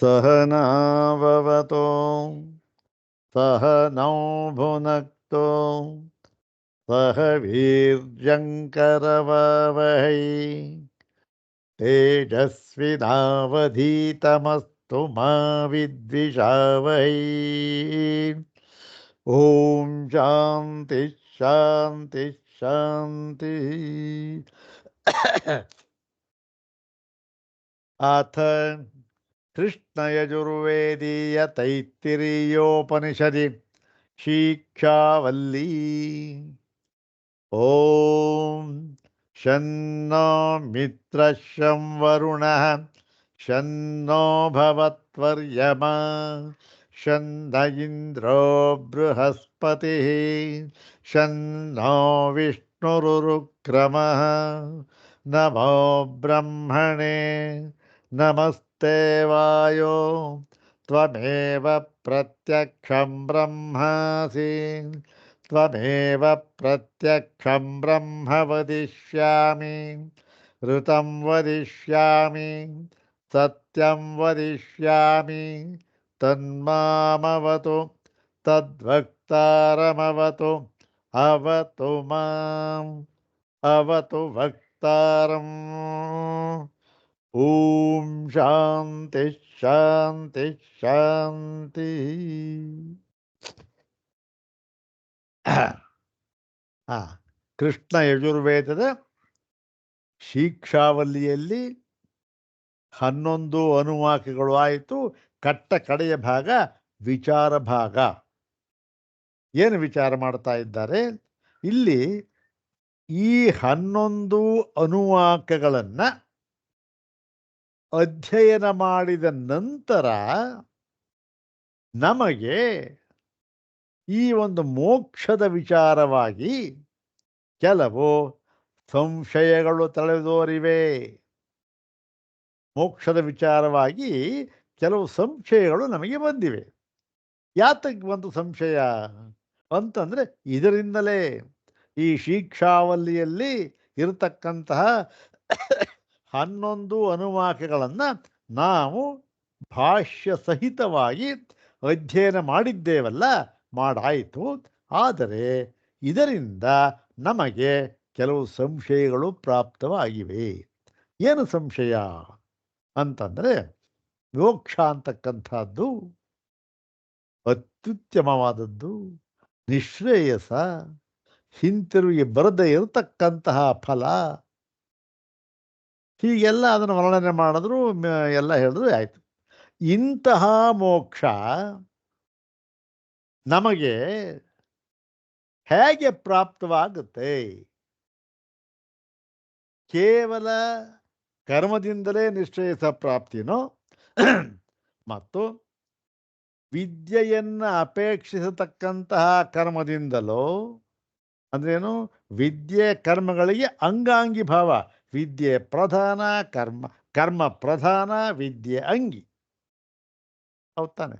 सहनाववतो सहनौ भुनक्तो सह वीर्यङ्करवावहै तेजस्विनावधीतमस्तु मा विद्विषावहै। ॐ शान्ति शान्ति शान्ति। अथ कृष्णयजुर्वेदीय तैत्तिरीयोपनिषदि शिक्षावल्ली। ॐ शन्नो मित्रः शं वरुणः शन्नो भवत्वर्यमा शन्न इन्द्रो बृहस्पतिः शन्नो विष्णुरुरुक्रमः। नमो ब्रह्मणे नमस्ते वायो त्वमेव प्रत्यक्षं ब्रह्मासि त्वमेव प्रत्यक्षं ब्रह्म वदिष्यामि ऋतं वदिष्यामि सत्यं वदिष्यामि तन्मामवतु तद्वक्तारमवतु अवतु माम् अवतु वक्तारम्। ॐ ಶಾಂತಿ ಶಾಂತಿ ಶಾಂತಿ. ಕೃಷ್ಣ ಯಜುರ್ವೇದದ ಶಿಕ್ಷಾವಲ್ಲಿಯಲ್ಲಿ 11 ಅನುವಾಕ್ಯಗಳು ಆಯಿತು. ಕಟ್ಟ ಕಡೆಯ ಭಾಗ ವಿಚಾರ ಭಾಗ. ಏನು ವಿಚಾರ ಮಾಡ್ತಾ ಇದ್ದಾರೆ ಇಲ್ಲಿ? ಈ 11 ಅನುವಾಕ್ಯಗಳನ್ನು ಅಧ್ಯಯನ ಮಾಡಿದ ನಂತರ ನಮಗೆ ಈ ಒಂದು ಮೋಕ್ಷದ ವಿಚಾರವಾಗಿ ಕೆಲವು ಸಂಶಯಗಳು ತಲೆದೋರಿವೆ. ಮೋಕ್ಷದ ವಿಚಾರವಾಗಿ ಕೆಲವು ಸಂಶಯಗಳು ನಮಗೆ ಬಂದಿವೆ. ಯಾತಕ್ಕೆ ಒಂದು ಸಂಶಯ ಅಂತಂದರೆ, ಇದರಿಂದಲೇ ಈ ಶಿಕ್ಷಾವಲ್ಲಿಯಲ್ಲಿ ಇರತಕ್ಕಂತಹ 11 ಅನುವಾಕ್ಯಗಳನ್ನು ನಾವು ಭಾಷ್ಯ ಸಹಿತವಾಗಿ ಅಧ್ಯಯನ ಮಾಡಿದ್ದೇವಲ್ಲ, ಮಾಡಾಯಿತು. ಆದರೆ ಇದರಿಂದ ನಮಗೆ ಕೆಲವು ಸಂಶಯಗಳು ಪ್ರಾಪ್ತವಾಗಿವೆ. ಏನು ಸಂಶಯ ಅಂತಂದರೆ, ಮೋಕ್ಷ ಅಂತಕ್ಕಂಥದ್ದು ಅತ್ಯುತ್ತಮವಾದದ್ದು, ನಿಶ್ರೇಯಸ, ಹಿಂತಿರುಗಿ ಬರದೇ ಇರತಕ್ಕಂತಹ ಫಲ. ಹೀಗೆಲ್ಲ ಅದನ್ನು ವರ್ಣನೆ ಮಾಡಿದ್ರು, ಎಲ್ಲ ಹೇಳಿದ್ರು ಆಯಿತು. ಇಂತಹ ಮೋಕ್ಷ ನಮಗೆ ಹೇಗೆ ಪ್ರಾಪ್ತವಾಗುತ್ತೆ? ಕೇವಲ ಕರ್ಮದಿಂದಲೇ ನಿಶ್ಚಯಿಸ ಪ್ರಾಪ್ತಿನೋ ಮತ್ತು ವಿದ್ಯೆಯನ್ನು ಅಪೇಕ್ಷಿಸತಕ್ಕಂತಹ ಕರ್ಮದಿಂದಲೋ? ಅಂದ್ರೇನು? ವಿದ್ಯೆ ಕರ್ಮಗಳಿಗೆ ಅಂಗಾಂಗಿ ಭಾವ. ವಿದ್ಯೆ ಪ್ರಧಾನ, ಕರ್ಮ ಪ್ರಧಾನ, ವಿದ್ಯೆ ಅಂಗಿ. ಹೌದು ತಾನೆ?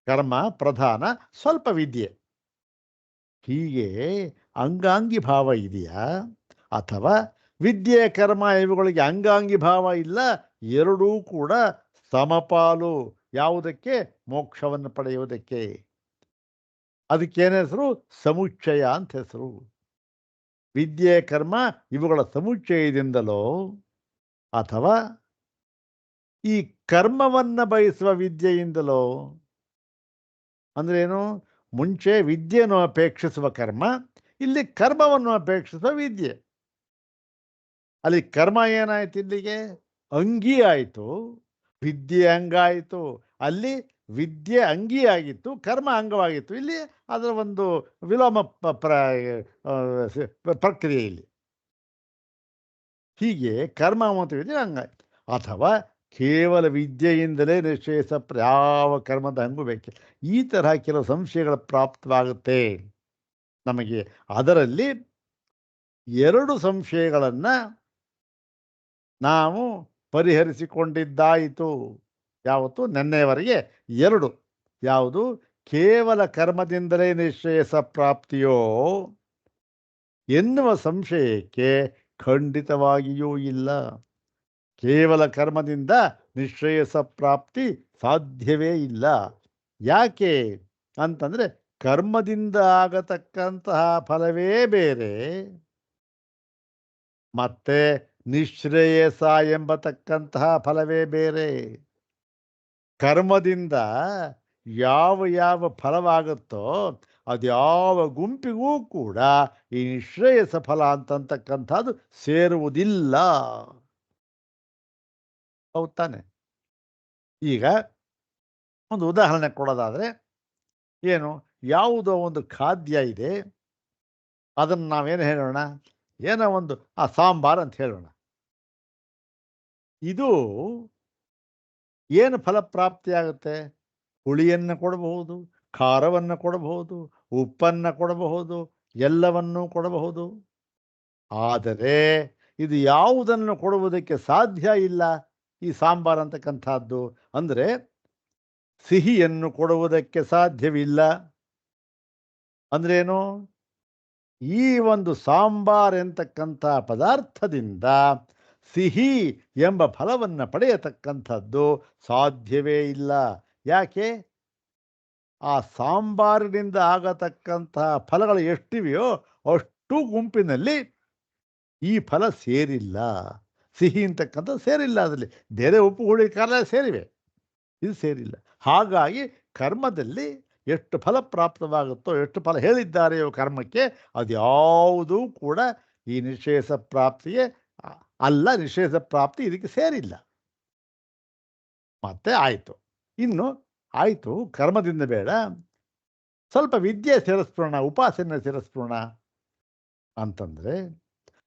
ಕರ್ಮ ಪ್ರಧಾನ, ಸ್ವಲ್ಪ ವಿದ್ಯೆ. ಹೀಗೆ ಅಂಗಾಂಗಿ ಭಾವ ಇದೆಯಾ? ಅಥವಾ ವಿದ್ಯೆ ಕರ್ಮ ಇವುಗಳಿಗೆ ಅಂಗಾಂಗಿ ಭಾವ ಇಲ್ಲ, ಎರಡೂ ಕೂಡ ಸಮಪಾಲು. ಯಾವುದಕ್ಕೆ? ಮೋಕ್ಷವನ್ನು ಪಡೆಯುವುದಕ್ಕೆ. ಅದಕ್ಕೇನು ಹೆಸರು? ಸಮುಚ್ಚಯ ಅಂತ ಹೆಸರು. ವಿದ್ಯೆ ಕರ್ಮ ಇವುಗಳ ಸಮುಚ್ಚಯದಿಂದಲೋ ಅಥವಾ ಈ ಕರ್ಮವನ್ನು ಬಯಸುವ ವಿದ್ಯೆಯಿಂದಲೋ? ಅಂದ್ರೇನು? ಮುಂಚೆ ವಿದ್ಯೆಯನ್ನು ಅಪೇಕ್ಷಿಸುವ ಕರ್ಮ, ಇಲ್ಲಿ ಕರ್ಮವನ್ನು ಅಪೇಕ್ಷಿಸುವ ವಿದ್ಯೆ. ಅಲ್ಲಿ ಕರ್ಮ ಏನಾಯ್ತು? ಇಲ್ಲಿಗೆ ಅಂಗಿ ಆಯಿತು, ವಿದ್ಯೆ ಅಂಗ ಆಯಿತು. ಅಲ್ಲಿ ವಿದ್ಯೆ ಅಂಗಿಯಾಗಿತ್ತು, ಕರ್ಮ ಅಂಗವಾಗಿತ್ತು. ಇಲ್ಲಿ ಅದರ ಒಂದು ವಿಲೋಮ ಪ್ರಕ್ರಿಯೆ ಇಲ್ಲಿ. ಹೀಗೆ ಕರ್ಮ ಮತ್ತು ವಿದ್ಯೆ ಹಂಗಾಯ್ತು. ಅಥವಾ ಕೇವಲ ವಿದ್ಯೆಯಿಂದಲೇ ನಿಶ್ಚಯಿಸ ಯಾವ ಕರ್ಮದ ಹಂಗು ಬೇಕೆ. ಈ ತರಹ ಕೆಲವು ಸಂಶಯಗಳ ಪ್ರಾಪ್ತವಾಗುತ್ತೆ ನಮಗೆ. ಅದರಲ್ಲಿ 2 ಸಂಶಯಗಳನ್ನು ನಾವು ಪರಿಹರಿಸಿಕೊಂಡಿದ್ದಾಯಿತು. ಯಾವತ್ತು? ನೆನ್ನೆಯವರೆಗೆ 2. ಯಾವುದು? ಕೇವಲ ಕರ್ಮದಿಂದಲೇ ನಿಶ್ಚಯಿಸ ಪ್ರಾಪ್ತಿಯೋ ಎನ್ನುವ ಸಂಶಯಕ್ಕೆ ಖಂಡಿತವಾಗಿಯೂ ಇಲ್ಲ. ಕೇವಲ ಕರ್ಮದಿಂದ ನಿಶ್ರೇಯಸ ಪ್ರಾಪ್ತಿ ಸಾಧ್ಯವೇ ಇಲ್ಲ. ಯಾಕೆ ಅಂತಂದರೆ ಕರ್ಮದಿಂದ ಆಗತಕ್ಕಂತಹ ಫಲವೇ ಬೇರೆ, ಮತ್ತೆ ನಿಶ್ರೇಯಸ ಎಂಬತಕ್ಕಂತಹ ಫಲವೇ ಬೇರೆ. ಕರ್ಮದಿಂದ ಯಾವ ಯಾವ ಫಲವಾಗುತ್ತೋ ಅದ್ಯಾವ ಗುಂಪಿಗೂ ಕೂಡ ಈ ನಿಶ್ರೇಯಸ ಫಲ ಅಂತಕ್ಕಂಥದ್ದು ಸೇರುವುದಿಲ್ಲ. ಹೌದು ತಾನೆ? ಈಗ ಒಂದು ಉದಾಹರಣೆ ಕೊಡೋದಾದರೆ, ಏನು, ಯಾವುದೋ ಒಂದು ಖಾದ್ಯ ಇದೆ, ಅದನ್ನು ನಾವೇನು ಹೇಳೋಣ, ಏನೋ ಒಂದು ಸಾಂಬಾರು ಅಂತ ಹೇಳೋಣ. ಇದು ಏನು ಫಲಪ್ರಾಪ್ತಿಯಾಗುತ್ತೆ? ಹುಳಿಯನ್ನು ಕೊಡಬಹುದು, ಖಾರವನ್ನು ಕೊಡಬಹುದು, ಉಪ್ಪನ್ನು ಕೊಡಬಹುದು, ಎಲ್ಲವನ್ನೂ ಕೊಡಬಹುದು. ಆದರೆ ಇದು ಯಾವುದನ್ನು ಕೊಡುವುದಕ್ಕೆ ಸಾಧ್ಯ ಇಲ್ಲ ಈ ಸಾಂಬಾರು ಅಂತಕ್ಕಂಥದ್ದು ಅಂದರೆ ಸಿಹಿಯನ್ನು ಕೊಡುವುದಕ್ಕೆ ಸಾಧ್ಯವಿಲ್ಲ. ಅಂದ್ರೇನು? ಈ ಒಂದು ಸಾಂಬಾರ್ ಎಂತಕ್ಕಂಥ ಪದಾರ್ಥದಿಂದ ಸಿಹಿ ಎಂಬ ಫಲವನ್ನು ಪಡೆಯತಕ್ಕಂಥದ್ದು ಸಾಧ್ಯವೇ ಇಲ್ಲ. ಯಾಕೆ? ಆ ಸಾಂಬಾರಿನಿಂದ ಆಗತಕ್ಕಂತಹ ಫಲಗಳು ಎಷ್ಟಿವೆಯೋ ಅಷ್ಟು ಗುಂಪಿನಲ್ಲಿ ಈ ಫಲ ಸೇರಿಲ್ಲ. ಸಿಹಿ ಅಂತಕ್ಕಂಥದ್ದು ಸೇರಿಲ್ಲ. ಅದರಲ್ಲಿ ಬೇರೆ ಉಪ್ಪು ಹುಳಿ ಖಾರ ಸೇರಿವೆ, ಇದು ಸೇರಿಲ್ಲ. ಹಾಗಾಗಿ ಕರ್ಮದಲ್ಲಿ ಎಷ್ಟು ಫಲ ಪ್ರಾಪ್ತವಾಗುತ್ತೋ, ಎಷ್ಟು ಫಲ ಹೇಳಿದ್ದಾರೆಯೋ ಕರ್ಮಕ್ಕೆ, ಅದ್ಯಾವುದೂ ಕೂಡ ಈ ನಿಶ್ರೇಯಸ ಪ್ರಾಪ್ತಿಗೆ ಅಲ್ಲ. ನಿಶ್ರೇಯಸ ಪ್ರಾಪ್ತಿ ಇದಕ್ಕೆ ಸೇರಿಲ್ಲ. ಮತ್ತೆ ಆಯಿತು, ಇನ್ನು ಆಯಿತು, ಕರ್ಮದಿಂದ ಬೇಡ, ಸ್ವಲ್ಪ ವಿದ್ಯೆ ಸೇರಿಸ್ಬಿಡೋಣ, ಉಪಾಸನೆ ಸೇರಿಸ್ಬಿಡೋಣ ಅಂತಂದರೆ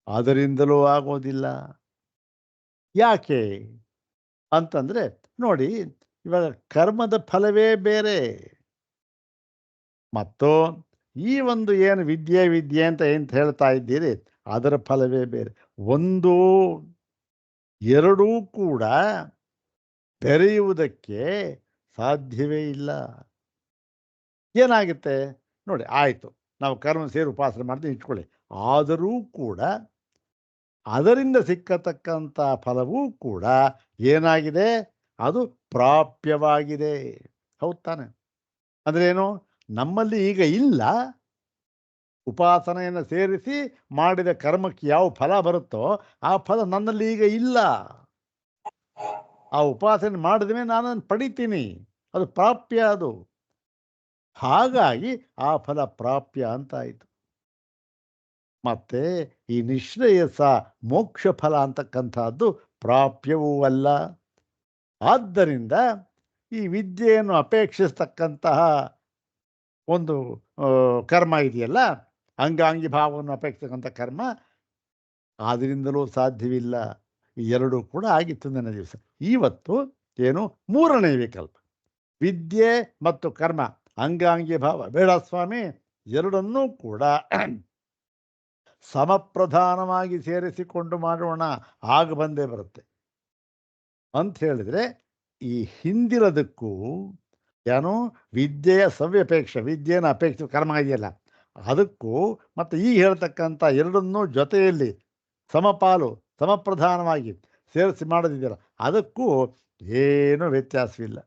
ಅದರಿಂದಲೂ ಆಗೋದಿಲ್ಲ. ಯಾಕೆ ಅಂತಂದರೆ ನೋಡಿ, ಇವಾಗ ಕರ್ಮದ ಫಲವೇ ಬೇರೆ, ಮತ್ತು ಈ ಒಂದು ಏನು ವಿದ್ಯೆ ಅಂತ ಹೇಳ್ತಾ ಇದ್ದೀರಿ ಅದರ ಫಲವೇ ಬೇರೆ. ಒಂದು ಎರಡೂ ಕೂಡ ಬೆರೆಯುವುದಕ್ಕೆ ಸಾಧ್ಯವೇ ಇಲ್ಲ. ಏನಾಗುತ್ತೆ ನೋಡಿ, ಆಯಿತು, ನಾವು ಕರ್ಮ ಸೇರಿ ಉಪಾಸನೆ ಮಾಡ್ತೀವಿ ಇಟ್ಕೊಳ್ಳಿ, ಆದರೂ ಕೂಡ ಅದರಿಂದ ಸಿಕ್ಕತಕ್ಕಂಥ ಫಲವೂ ಕೂಡ ಏನಾಗಿದೆ? ಅದು ಪ್ರಾಪ್ಯವಾಗಿದೆ. ಹೌದು ತಾನೆ? ಅಂದ್ರೇನು? ನಮ್ಮಲ್ಲಿ ಈಗ ಇಲ್ಲ, ಉಪಾಸನೆಯನ್ನು ಸೇರಿಸಿ ಮಾಡಿದ ಕರ್ಮಕ್ಕೆ ಯಾವ ಫಲ ಬರುತ್ತೋ ಆ ಫಲ ನನ್ನಲ್ಲಿ ಈಗ ಇಲ್ಲ. ಆ ಉಪಾಸನೆ ಮಾಡಿದ ಮೇಲೆ ನಾನು ಪಡಿತೀನಿ, ಅದು ಪ್ರಾಪ್ಯ. ಅದು ಹಾಗಾಗಿ ಆ ಫಲ ಪ್ರಾಪ್ಯ ಅಂತಾಯಿತು. ಮತ್ತೆ ಈ ನಿಶ್ರೇಯಸ ಮೋಕ್ಷ ಫಲ ಅಂತಕ್ಕಂಥದ್ದು ಪ್ರಾಪ್ಯವೂ ಅಲ್ಲ. ಆದ್ದರಿಂದ ಈ ವಿದ್ಯೆಯನ್ನು ಅಪೇಕ್ಷಿಸ್ತಕ್ಕಂತಹ ಒಂದು ಕರ್ಮ ಇದೆಯಲ್ಲ, ಅಂಗಾಂಗಿ ಭಾವವನ್ನು ಅಪೇಕ್ಷಿಸ್ತಕ್ಕಂಥ ಕರ್ಮ, ಆದ್ದರಿಂದಲೂ ಸಾಧ್ಯವಿಲ್ಲ. ಈ ಎರಡೂ ಕೂಡ ಆಗಿತ್ತು ನನ್ನ ದಿವಸ. ಇವತ್ತು ಏನು ಮೂರನೇ ವಿಕಲ್ಪ, ವಿದ್ಯೆ ಮತ್ತು ಕರ್ಮ ಅಂಗಾಂಗಿ ಭಾವ ಬೇಡ ಸ್ವಾಮಿ, ಎರಡನ್ನೂ ಕೂಡ ಸಮಪ್ರಧಾನವಾಗಿ ಸೇರಿಸಿಕೊಂಡು ಮಾಡೋಣ, ಆಗ ಬಂದೇ ಬರುತ್ತೆ ಅಂತ ಹೇಳಿದರೆ, ಈ ಹಿಂದಿರೋದಕ್ಕೂ ಏನು ವಿದ್ಯೆಯ ಸವ್ಯಪೇಕ್ಷೆ, ವಿದ್ಯೆಯನ್ನು ಅಪೇಕ್ಷೆ ಕರ್ಮ ಇದೆಯಲ್ಲ ಅದಕ್ಕೂ, ಮತ್ತು ಈಗ ಹೇಳ್ತಕ್ಕಂಥ ಎರಡನ್ನೂ ಜೊತೆಯಲ್ಲಿ ಸಮಪಾಲು ಸಮಪ್ರಧಾನವಾಗಿ ಸೇರಿಸಿ ಮಾಡೋದಿದೆಯಲ್ಲ ಅದಕ್ಕೂ ಏನೂ ವ್ಯತ್ಯಾಸವಿಲ್ಲ.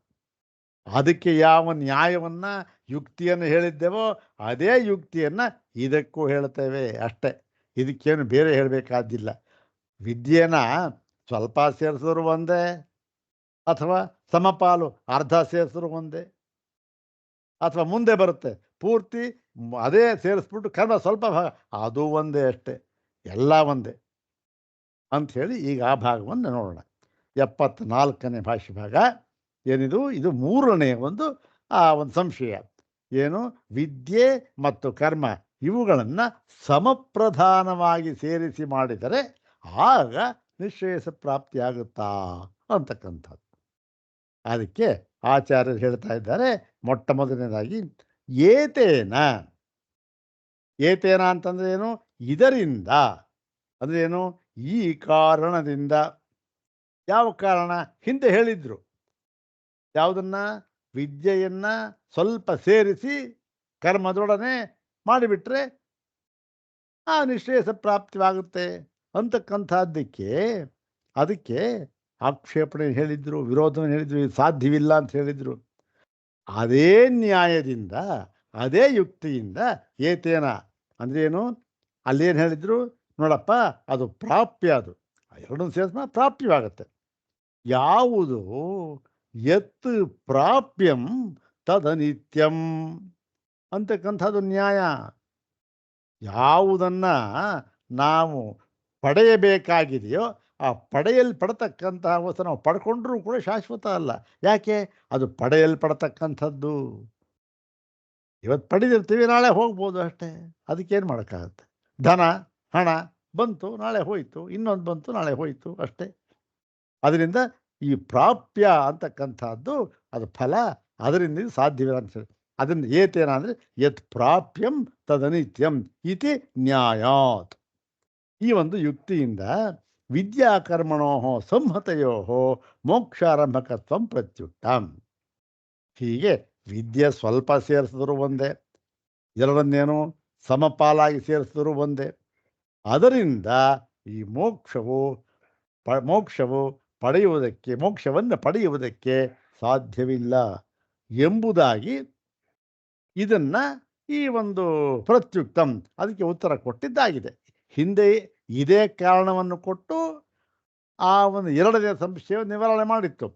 ಅದಕ್ಕೆ ಯಾವ ನ್ಯಾಯವನ್ನು ಯುಕ್ತಿಯನ್ನು ಹೇಳಿದ್ದೇವೋ ಅದೇ ಯುಕ್ತಿಯನ್ನು ಇದಕ್ಕೂ ಹೇಳ್ತೇವೆ ಅಷ್ಟೇ. ಇದಕ್ಕೇನು ಬೇರೆ ಹೇಳಬೇಕಾದಿಲ್ಲ. ವಿದ್ಯೆನ ಸ್ವಲ್ಪ ಸೇರಿಸಿದ್ರು ಒಂದೇ, ಅಥವಾ ಸಮಪಾಲು ಅರ್ಧ ಸೇರಿಸಿದ್ರು ಒಂದೇ, ಅಥವಾ ಮುಂದೆ ಬರುತ್ತೆ ಪೂರ್ತಿ ಅದೇ ಸೇರಿಸ್ಬಿಟ್ಟು ಕರ್ಮ ಸ್ವಲ್ಪ ಭಾಗ ಅದು ಒಂದೇ ಅಷ್ಟೇ, ಎಲ್ಲ ಒಂದೇ ಅಂಥೇಳಿ ಈಗ ಆ ಭಾಗವನ್ನು ನೋಡೋಣ. 74ನೇ ಭಾಷೆ ಭಾಗ ಏನಿದು? ಇದು ಮೂರನೇ ಒಂದು ಸಂಶಯ. ಏನು? ವಿದ್ಯೆ ಮತ್ತು ಕರ್ಮ ಇವುಗಳನ್ನು ಸಮಪ್ರಧಾನವಾಗಿ ಸೇರಿಸಿ ಮಾಡಿದರೆ ಆಗ ನಿಶ್ರೇಯಸ ಪ್ರಾಪ್ತಿಯಾಗುತ್ತಾ ಅಂತಕ್ಕಂಥದ್ದು. ಅದಕ್ಕೆ ಆಚಾರ್ಯರು ಹೇಳ್ತಾ ಇದ್ದಾರೆ, ಮೊಟ್ಟ ಮೊದಲನೇದಾಗಿ ಏತೇನ. ಏತೇನ ಅಂತಂದ್ರೆ ಏನು? ಇದರಿಂದ ಅಂದ್ರೆ ಏನು? ಈ ಕಾರಣದಿಂದ. ಯಾವ ಕಾರಣ? ಹಿಂದೆ ಹೇಳಿದ್ರು. ಯಾವುದನ್ನ? ವಿದ್ಯೆಯನ್ನ ಸ್ವಲ್ಪ ಸೇರಿಸಿ ಕರ್ಮದೊಡನೆ ಮಾಡಿಬಿಟ್ರೆ ಆ ನಿಶ್ರೇಯಸ ಪ್ರಾಪ್ತಿಯಾಗುತ್ತೆ ಅಂತಕ್ಕಂಥದ್ದಕ್ಕೆ. ಅದಕ್ಕೆ ಆಕ್ಷೇಪಣೆ ಹೇಳಿದ್ರು, ವಿರೋಧವನ್ನು ಹೇಳಿದ್ರು, ಇದು ಸಾಧ್ಯವಿಲ್ಲ ಅಂತ ಹೇಳಿದ್ರು. ಅದೇ ನ್ಯಾಯದಿಂದ, ಅದೇ ಯುಕ್ತಿಯಿಂದ ಏತೇನ ಅಂದ್ರೆ ಏನು, ಅಲ್ಲೇನು ಹೇಳಿದ್ರು, ನೋಡಪ್ಪ ಅದು ಪ್ರಾಪ್ಯ, ಅದು ಎರಡನ್ನೂ ಸೇರಿಸ್ಮ ಪ್ರಾಪ್ಯವಾಗತ್ತೆ. ಯಾವುದು ಯತ್ ಪ್ರಾಪ್ಯಂ ತದನಿತ್ಯಂ ಅಂತಕ್ಕಂಥದ್ದು ನ್ಯಾಯ. ಯಾವುದನ್ನ ನಾವು ಪಡೆಯಬೇಕಾಗಿದೆಯೋ ಆ ಪಡೆಯಲ್ಪಡತಕ್ಕಂತಹ ವಸ್ತು ನಾವು ಪಡ್ಕೊಂಡ್ರೂ ಕೂಡ ಶಾಶ್ವತ ಅಲ್ಲ. ಯಾಕೆ? ಅದು ಪಡೆಯಲ್ಪಡತಕ್ಕಂಥದ್ದು. ಇವತ್ತು ಪಡೆದಿರ್ತೀವಿ, ನಾಳೆ ಹೋಗ್ಬೋದು ಅಷ್ಟೇ. ಅದಕ್ಕೇನು ಮಾಡೋಕ್ಕಾಗತ್ತೆ? ಧನ, ಹಣ ಬಂತು, ನಾಳೆ ಹೋಯಿತು, ಇನ್ನೊಂದು ಬಂತು, ನಾಳೆ ಹೋಯಿತು ಅಷ್ಟೇ. ಅದರಿಂದ ಈ ಪ್ರಾಪ್ಯ ಅಂತಕ್ಕಂಥದ್ದು ಅದು ಫಲ, ಅದರಿಂದ ಇದು ಸಾಧ್ಯವಿಲ್ಲ ಅಂತ ಹೇಳಿ. ಅದರಿಂದ ಏತೇನ ಅಂದರೆ ಯತ್ ಪ್ರಾಪ್ಯಂ ತದನಿತ್ಯಂ ಇತಿ ನ್ಯಾಯಾತ್. ಈ ಒಂದು ಯುಕ್ತಿಯಿಂದ ವಿದ್ಯಾಕರ್ಮಣೋ ಸಂಹತೆಯೋ ಮೋಕ್ಷಾರಂಭಕತ್ವಂ ಪ್ರತ್ಯುಕ್ತಂ. ಹೀಗೆ ವಿದ್ಯೆ ಸ್ವಲ್ಪ ಸೇರಿಸಿದ್ರು ಒಂದೇ, ಎರಡನ್ನೇನು ಸಮಪಾಲಾಗಿ ಸೇರಿಸಿದ್ರು ಒಂದೇ. ಅದರಿಂದ ಈ ಮೋಕ್ಷವು ಮೋಕ್ಷವನ್ನು ಪಡೆಯುವುದಕ್ಕೆ ಸಾಧ್ಯವಿಲ್ಲ ಎಂಬುದಾಗಿ ಇದನ್ನ ಈ ಒಂದು ಪ್ರತ್ಯುಕ್ತಂ ಅದಕ್ಕೆ ಉತ್ತರ ಕೊಟ್ಟಿದ್ದಾಗಿದೆ. ಹಿಂದೆ ಇದೇ ಕಾರಣವನ್ನು ಕೊಟ್ಟು ಆ ಒಂದು ಎರಡನೇ ಸಂಶಯ ನಿವಾರಣೆ ಮಾಡಿತ್ತು.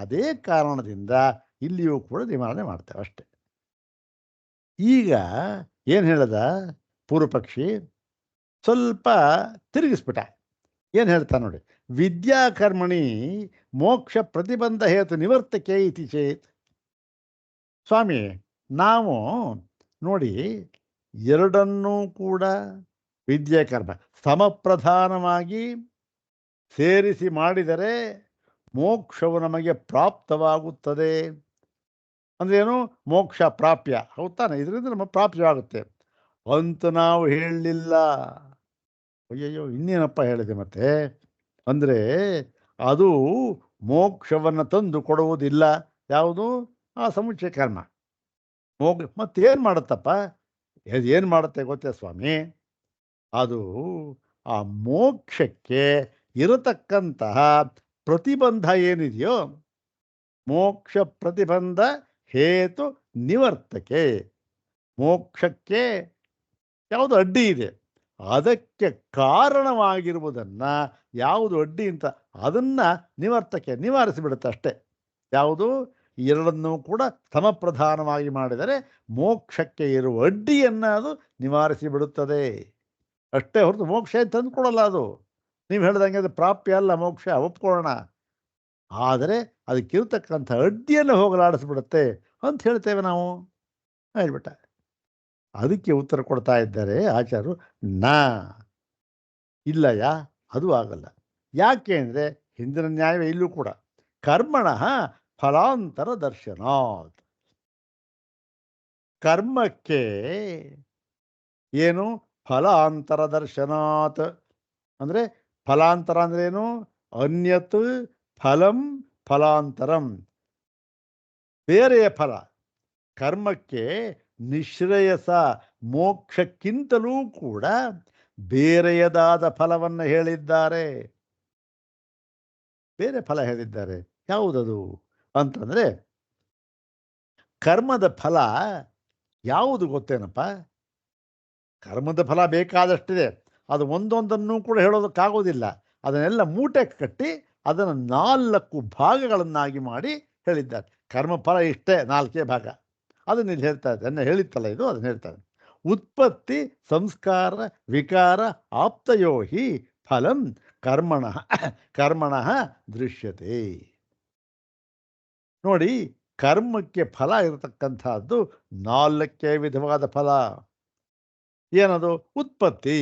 ಅದೇ ಕಾರಣದಿಂದ ಇಲ್ಲಿಯೂ ಕೂಡ ನಿವಾರಣೆ ಮಾಡ್ತೇವೆ ಅಷ್ಟೆ. ಈಗ ಏನು ಹೇಳದ ಪೂರ್ವಪಕ್ಷಿ ಸ್ವಲ್ಪ ತಿರುಗಿಸ್ಬಿಟ್ಟ. ಏನು ಹೇಳ್ತಾ ನೋಡಿ, ವಿದ್ಯಾಕರ್ಮಣಿ ಮೋಕ್ಷ ಪ್ರತಿಬಂಧ ಹೇತು ನಿವರ್ತಕೆ ಇತಿ ಚೇತ್. ಸ್ವಾಮಿ, ನಾವು ನೋಡಿ ಎರಡನ್ನೂ ಕೂಡ ವಿದ್ಯೆ ಕರ್ಮ ಸಮಪ್ರಧಾನವಾಗಿ ಸೇರಿಸಿ ಮಾಡಿದರೆ ಮೋಕ್ಷವು ನಮಗೆ ಪ್ರಾಪ್ತವಾಗುತ್ತದೆ. ಅಂದ್ರೇನು? ಮೋಕ್ಷ ಪ್ರಾಪ್ಯ, ಹೌದಾನೆ? ಇದರಿಂದ ನಮಗೆ ಪ್ರಾಪ್ಯವಾಗುತ್ತೆ ಅಂತ ನಾವು ಹೇಳಲಿಲ್ಲ. ಅಯ್ಯಯ್ಯೋ, ಇನ್ನೇನಪ್ಪ ಹೇಳಿದೆ ಮತ್ತೆ ಅಂದರೆ ಅದು ಮೋಕ್ಷವನ್ನು ತಂದು ಕೊಡುವುದಿಲ್ಲ. ಯಾವುದು? ಆ ಸಮುಚ್ಚಯ ಕರ್ಮ. ಮತ್ತೇನು ಮಾಡುತ್ತಪ್ಪ? ಏನು ಮಾಡುತ್ತೆ ಗೊತ್ತೇ ಸ್ವಾಮಿ? ಅದು ಆ ಮೋಕ್ಷಕ್ಕೆ ಇರತಕ್ಕಂತಹ ಪ್ರತಿಬಂಧ ಏನಿದೆಯೋ, ಮೋಕ್ಷ ಪ್ರತಿಬಂಧ ಹೇತು ನಿವರ್ತಕೆ. ಮೋಕ್ಷಕ್ಕೆ ಯಾವುದು ಅಡ್ಡಿ ಇದೆ, ಅದಕ್ಕೆ ಕಾರಣವಾಗಿರುವುದನ್ನು ಯಾವುದು ಅಡ್ಡಿ ಅಂತ ಅದನ್ನು ನಿವಾರಿಸಿಬಿಡುತ್ತೆ ಅಷ್ಟೇ. ಯಾವುದು? ಎರಡನ್ನೂ ಕೂಡ ಸಮಪ್ರಧಾನವಾಗಿ ಮಾಡಿದರೆ ಮೋಕ್ಷಕ್ಕೆ ಇರುವ ಅಡ್ಡಿಯನ್ನು ಅದು ನಿವಾರಿಸಿ ಬಿಡುತ್ತದೆ ಅಷ್ಟೇ ಹೊರತು ಮೋಕ್ಷ ತಂದು ಕೊಡಲ್ಲ. ಅದು ನೀವು ಹೇಳ್ದಂಗೆ ಅದು ಪ್ರಾಪ್ಯ ಅಲ್ಲ ಮೋಕ್ಷ, ಒಪ್ಕೊಳ್ಳೋಣ. ಆದರೆ ಅದಕ್ಕಿರ್ತಕ್ಕಂಥ ಅಡ್ಡಿಯನ್ನು ಹೋಗಲಾಡಿಸ್ಬಿಡುತ್ತೆ ಅಂತ ಹೇಳ್ತೇವೆ ನಾವು. ಹೇಳ್ಬಿಟ್ಟ. ಅದಕ್ಕೆ ಉತ್ತರ ಕೊಡ್ತಾ ಇದ್ದಾರೆ ಆಚಾರ್ಯರು, ಇಲ್ಲಯ್ಯ, ಅದು ಆಗಲ್ಲ. ಯಾಕೆ ಅಂದರೆ ಹಿಂದಿನ ನ್ಯಾಯವೇ ಇಲ್ಲೂ ಕೂಡ ಕರ್ಮಣ ಫಲಾಂತರ ದರ್ಶನಾತ್. ಕರ್ಮಕ್ಕೆ ಏನು? ಫಲಾಂತರ ದರ್ಶನಾತ್ ಅಂದರೆ ಫಲಾಂತರ ಅಂದ್ರೇನು? ಅನ್ಯತ್ ಫಲಂ ಫಲಾಂತರಂ, ಬೇರೆಯ ಫಲ. ಕರ್ಮಕ್ಕೆ ನಿಶ್ರೇಯಸ ಮೋಕ್ಷಕ್ಕಿಂತಲೂ ಕೂಡ ಬೇರೆಯದಾದ ಫಲವನ್ನು ಹೇಳಿದ್ದಾರೆ. ಬೇರೆ ಫಲ ಹೇಳಿದ್ದಾರೆ. ಯಾವುದದು ಅಂತಂದರೆ ಕರ್ಮದ ಫಲ ಯಾವುದು ಗೊತ್ತೇನಪ್ಪ? ಕರ್ಮದ ಫಲ ಬೇಕಾದಷ್ಟಿದೆ, ಅದು ಒಂದೊಂದನ್ನು ಕೂಡ ಹೇಳೋದಕ್ಕಾಗೋದಿಲ್ಲ. ಅದನ್ನೆಲ್ಲ ಮೂಟೆ ಕಟ್ಟಿ ಅದನ್ನು 4 ಭಾಗಗಳನ್ನಾಗಿ ಮಾಡಿ ಹೇಳಿದ್ದಾರೆ. ಕರ್ಮಫಲ ಇಷ್ಟೇ 4 ಭಾಗ. ಅದನ್ನ ಇಲ್ಲಿ ಹೇಳ್ತಾ ಇದ್ದಾರೆ. ಅದನ್ನ ಹೇಳಿತ್ತಲ್ಲ ಇದು, ಅದನ್ನ ಹೇಳ್ತಾರೆ. ಉತ್ಪತ್ತಿ ಸಂಸ್ಕಾರ ವಿಕಾರ ಆಪ್ತಯೋ ಹಿ ಫಲಂ ಕರ್ಮಣಃ ದೃಶ್ಯತೆ. ನೋಡಿ, ಕರ್ಮಕ್ಕೆ ಫಲ ಇರತಕ್ಕಂಥದ್ದು 4 ವಿಧವಾದ ಫಲ. ಏನದು? ಉತ್ಪತ್ತಿ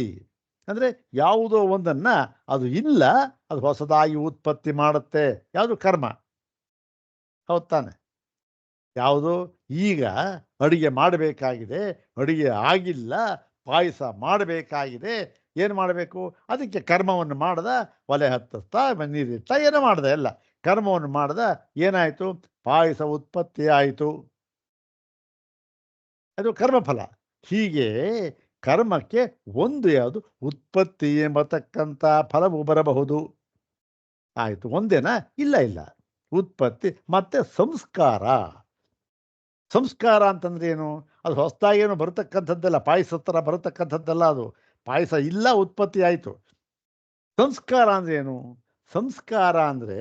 ಅಂದರೆ ಯಾವುದೋ ಒಂದನ್ನು ಅದು ಇಲ್ಲ, ಅದು ಹೊಸದಾಗಿ ಉತ್ಪತ್ತಿ ಮಾಡುತ್ತೆ. ಯಾವುದು? ಕರ್ಮ. ಹೌದು ತಾನೆ? ಯಾವುದು? ಈಗ ಅಡುಗೆ ಮಾಡಬೇಕಾಗಿದೆ, ಅಡುಗೆ ಆಗಿಲ್ಲ, ಪಾಯಸ ಮಾಡಬೇಕಾಗಿದೆ, ಏನು ಮಾಡಬೇಕು? ಅದಕ್ಕೆ ಕರ್ಮವನ್ನು ಮಾಡ್ದ, ಒಲೆ ಹತ್ತಿಸ್ತಾ, ನೀರಿಟ್ಟ, ಏನೋ ಮಾಡ್ದ, ಎಲ್ಲ ಕರ್ಮವನ್ನು ಮಾಡ್ದ. ಏನಾಯಿತು? ಪಾಯಸ ಉತ್ಪತ್ತಿ ಆಯಿತು. ಅದು ಕರ್ಮಫಲ. ಹೀಗೆ ಕರ್ಮಕ್ಕೆ ಒಂದು ಯಾವುದು? ಉತ್ಪತ್ತಿ ಎಂಬತಕ್ಕಂಥ ಫಲವು ಬರಬಹುದು. ಆಯಿತು, ಒಂದೇನಾ? ಇಲ್ಲ ಇಲ್ಲ. ಉತ್ಪತ್ತಿ ಮತ್ತು ಸಂಸ್ಕಾರ. ಸಂಸ್ಕಾರ ಅಂತಂದ್ರೆ ಏನು? ಅದು ಹೊಸದಾಗೇನು ಬರತಕ್ಕಂಥದ್ದಲ್ಲ, ಪಾಯಸದ ಥರ ಬರತಕ್ಕಂಥದ್ದಲ್ಲ ಅದು. ಪಾಯಸ ಇಲ್ಲ, ಉತ್ಪತ್ತಿ ಆಯಿತು. ಸಂಸ್ಕಾರ ಅಂದರೆ ಏನು? ಸಂಸ್ಕಾರ ಅಂದರೆ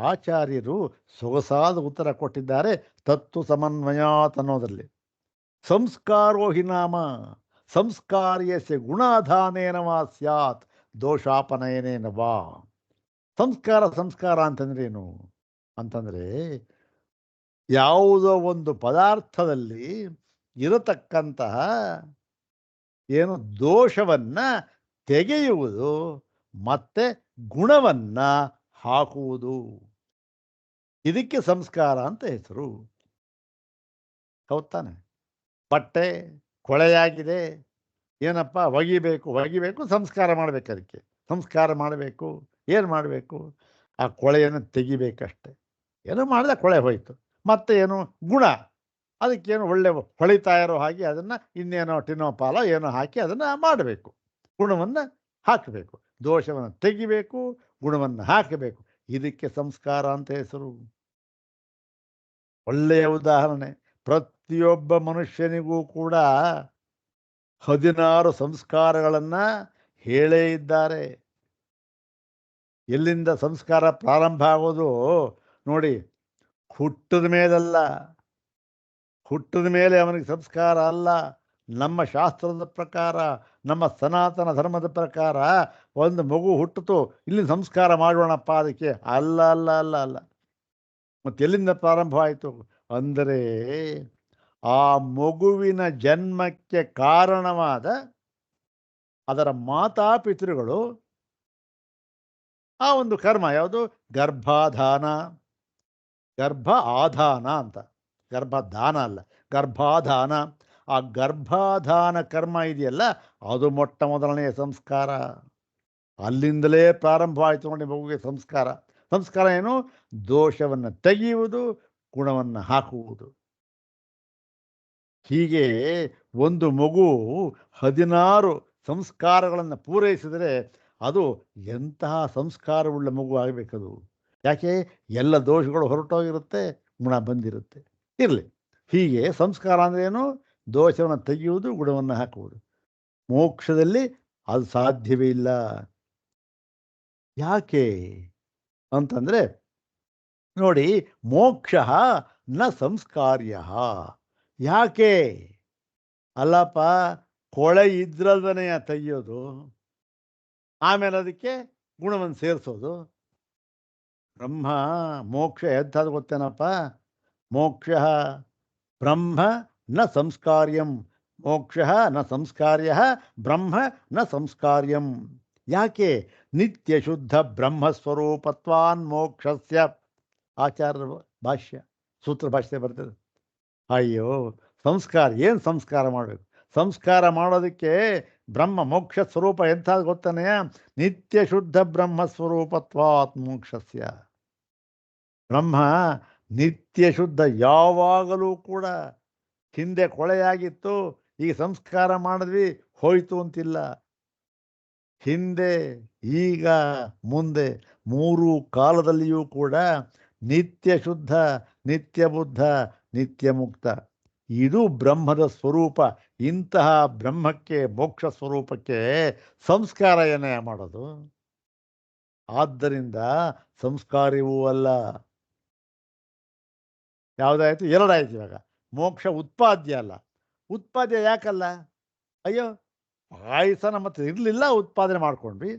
ಆಚಾರ್ಯರು ಸೊಗಸಾದ ಉತ್ತರ ಕೊಟ್ಟಿದ್ದಾರೆ ತತ್ವ ಸಮನ್ವಯಾತ್ ಅನ್ನೋದರಲ್ಲಿ. ಸಂಸ್ಕಾರೋ ಹಿ ನಾಮ ಸಂಸ್ಕಾರ್ಯಸ್ಯ ಗುಣಾಧಾನೇನ ವಾ ಸ್ಯಾತ್ ದೋಷಾಪನಯನೇನ ವಾ. ಸಂಸ್ಕಾರ ಸಂಸ್ಕಾರ ಅಂತಂದ್ರೆ ಏನು ಅಂತಂದರೆ, ಯಾವುದೋ ಒಂದು ಪದಾರ್ಥದಲ್ಲಿ ಇರತಕ್ಕಂತಹ ಏನು ದೋಷವನ್ನು ತೆಗೆಯುವುದು ಮತ್ತೆ ಗುಣವನ್ನು ಹಾಕುವುದು, ಇದಕ್ಕೆ ಸಂಸ್ಕಾರ ಅಂತ ಹೆಸರು. ಹೌದ್ ತಾನೆ? ಬಟ್ಟೆ ಕೊಳೆಯಾಗಿದೆ, ಏನಪ್ಪ ಒಗಿಬೇಕು ಒಗಿಬೇಕು, ಸಂಸ್ಕಾರ ಮಾಡಬೇಕು. ಅದಕ್ಕೆ ಸಂಸ್ಕಾರ ಮಾಡಬೇಕು. ಏನು ಮಾಡಬೇಕು? ಆ ಕೊಳೆಯನ್ನು ತೆಗಿಬೇಕಷ್ಟೆ. ಏನೋ ಮಾಡಿದ ಕೊಳೆ ಹೋಯಿತು. ಮತ್ತೆ ಏನು? ಗುಣ. ಅದಕ್ಕೇನು ಒಳ್ಳೆ ಹೊಳಿತಾ ಇರೋ ಹಾಗೆ ಅದನ್ನು ಇನ್ನೇನೋ ಟಿನೋಪಾಲ ಏನೋ ಹಾಕಿ ಅದನ್ನು ಮಾಡಬೇಕು. ಗುಣವನ್ನು ಹಾಕಬೇಕು, ದೋಷವನ್ನು ತೆಗಿಬೇಕು, ಗುಣವನ್ನು ಹಾಕಬೇಕು. ಇದಕ್ಕೆ ಸಂಸ್ಕಾರ ಅಂತ ಹೆಸರು. ಒಳ್ಳೆಯ ಉದಾಹರಣೆ. ಪ್ರತಿಯೊಬ್ಬ ಮನುಷ್ಯನಿಗೂ ಕೂಡ 16 ಸಂಸ್ಕಾರಗಳನ್ನು ಹೇಳೇ ಇದ್ದಾರೆ. ಎಲ್ಲಿಂದ ಸಂಸ್ಕಾರ ಪ್ರಾರಂಭ ಆಗೋದು ನೋಡಿ? ಹುಟ್ಟಿದ ಮೇಲಲ್ಲ. ಹುಟ್ಟಿದ ಮೇಲೆ ಅವನಿಗೆ ಸಂಸ್ಕಾರ ಅಲ್ಲ. ನಮ್ಮ ಶಾಸ್ತ್ರದ ಪ್ರಕಾರ, ನಮ್ಮ ಸನಾತನ ಧರ್ಮದ ಪ್ರಕಾರ ಒಂದು ಮಗು ಹುಟ್ಟಿತು, ಇಲ್ಲಿ ಸಂಸ್ಕಾರ ಮಾಡೋಣಪ್ಪ ಅದಕ್ಕೆ, ಅಲ್ಲ ಅಲ್ಲ ಅಲ್ಲ ಅಲ್ಲ. ಮತ್ತೆ ಎಲ್ಲಿಂದ ಪ್ರಾರಂಭವಾಯಿತು ಅಂದರೆ, ಆ ಮಗುವಿನ ಜನ್ಮಕ್ಕೆ ಕಾರಣವಾದ ಅದರ ಮಾತಾಪಿತೃಗಳು ಆ ಒಂದು ಕರ್ಮ ಯಾವುದು? ಗರ್ಭಾಧಾನ. ಗರ್ಭ ಆಧಾನ ಅಂತ, ಗರ್ಭದಾನ ಅಲ್ಲ, ಗರ್ಭಾಧಾನ. ಆ ಗರ್ಭಾಧಾನ ಕರ್ಮ ಇದೆಯಲ್ಲ, ಅದು ಮೊಟ್ಟ ಮೊದಲನೆಯ ಸಂಸ್ಕಾರ. ಅಲ್ಲಿಂದಲೇ ಪ್ರಾರಂಭವಾಯಿತು ನೋಡಿ ಮಗುವಿಗೆ ಸಂಸ್ಕಾರ. ಸಂಸ್ಕಾರ ಏನು? ದೋಷವನ್ನು ತೆಗೆಯುವುದು, ಗುಣವನ್ನು ಹಾಕುವುದು. ಹೀಗೆ ಒಂದು ಮಗು 16 ಸಂಸ್ಕಾರಗಳನ್ನು ಪೂರೈಸಿದರೆ ಅದು ಎಂತಹ ಸಂಸ್ಕಾರವುಳ್ಳ ಮಗು ಆಗಬೇಕದು. ಯಾಕೆ? ಎಲ್ಲ ದೋಷಗಳು ಹೊರಟೋಗಿರುತ್ತೆ, ಗುಣ ಬಂದಿರುತ್ತೆ. ಇರಲಿ. ಹೀಗೆ ಸಂಸ್ಕಾರ ಅಂದರೆ ಏನು? ದೋಷವನ್ನು ತೆಗೆಯುವುದು, ಗುಣವನ್ನು ಹಾಕುವುದು. ಮೋಕ್ಷದಲ್ಲಿ ಅದು ಸಾಧ್ಯವೇ ಇಲ್ಲ. ಯಾಕೆ ಅಂತಂದರೆ ನೋಡಿ, ಮೋಕ್ಷ ನ ಸಂಸ್ಕಾರ್ಯ. ಯಾಕೆ? ಅಲ್ಲಪ್ಪ, ಕೊಳೆ ಇದ್ರಲ್ದನೆಯ ತೆಗೆಯೋದು, ಆಮೇಲೆ ಅದಕ್ಕೆ ಗುಣವನ್ನು ಸೇರಿಸೋದು. ಬ್ರಹ್ಮ ಮೋಕ್ಷ ಎಂಥದ್ದು ಗೊತ್ತೇನಪ್ಪ? ಮೋಕ್ಷ ಬ್ರಹ್ಮ ನ ಸಂಸ್ಕಾರ್ಯಂ. ಮೋಕ್ಷ ನ ಸಂಸ್ಕಾರ್ಯ, ಬ್ರಹ್ಮ ನ ಸಂಸ್ಕಾರ್ಯಂ. ಯಾಕೆ? ನಿತ್ಯ ಶುದ್ಧ ಬ್ರಹ್ಮಸ್ವರೂಪತ್ವಾನ್ ಮೋಕ್ಷಸ್ಯ. ಆಚಾರ್ಯ ಭಾಷ್ಯ, ಸೂತ್ರ ಭಾಷ್ಯ ಬರ್ತದೆ. ಅಯ್ಯೋ, ಸಂಸ್ಕಾರ ಏನು? ಸಂಸ್ಕಾರ ಮಾಡಬೇಕು. ಸಂಸ್ಕಾರ ಮಾಡೋದಕ್ಕೆ ಬ್ರಹ್ಮ ಮೋಕ್ಷ ಸ್ವರೂಪ ಎಂಥದ್ದು ಗೊತ್ತಾನೆಯ? ನಿತ್ಯ ಶುದ್ಧ ಬ್ರಹ್ಮಸ್ವರೂಪತ್ವಾತ್ ಮೋಕ್ಷಸ್ಯ. ಬ್ರಹ್ಮ ನಿತ್ಯ ಶುದ್ಧ, ಯಾವಾಗಲೂ ಕೂಡ. ಹಿಂದೆ ಕೊಳೆಯಾಗಿತ್ತು, ಈಗ ಸಂಸ್ಕಾರ ಮಾಡಿದ್ವಿ, ಹೋಯ್ತು ಅಂತಿಲ್ಲ. ಹಿಂದೆ, ಈಗ, ಮುಂದೆ 3 ಕಾಲದಲ್ಲಿಯೂ ಕೂಡ ನಿತ್ಯ ಶುದ್ಧ, ನಿತ್ಯ ಬುದ್ಧ, ನಿತ್ಯ ಮುಕ್ತ. ಇದು ಬ್ರಹ್ಮದ ಸ್ವರೂಪ. ಇಂತಹ ಬ್ರಹ್ಮಕ್ಕೆ, ಮೋಕ್ಷ ಸ್ವರೂಪಕ್ಕೆ ಸಂಸ್ಕಾರ ಏನೇ ಮಾಡೋದು? ಆದ್ದರಿಂದ ಸಂಸ್ಕಾರವೂ ಅಲ್ಲ. ಯಾವುದಾಯ್ತು? 2 ಆಯ್ತು. ಇವಾಗ ಮೋಕ್ಷ ಉತ್ಪಾದ್ಯ ಅಲ್ಲ. ಉತ್ಪಾದ್ಯ ಯಾಕಲ್ಲ? ಅಯ್ಯೋ, ಪಾಯಸ ನಮ್ಮ ಹತ್ರ ಇರಲಿಲ್ಲ, ಉತ್ಪಾದನೆ ಮಾಡ್ಕೊಂಡ್ವಿ.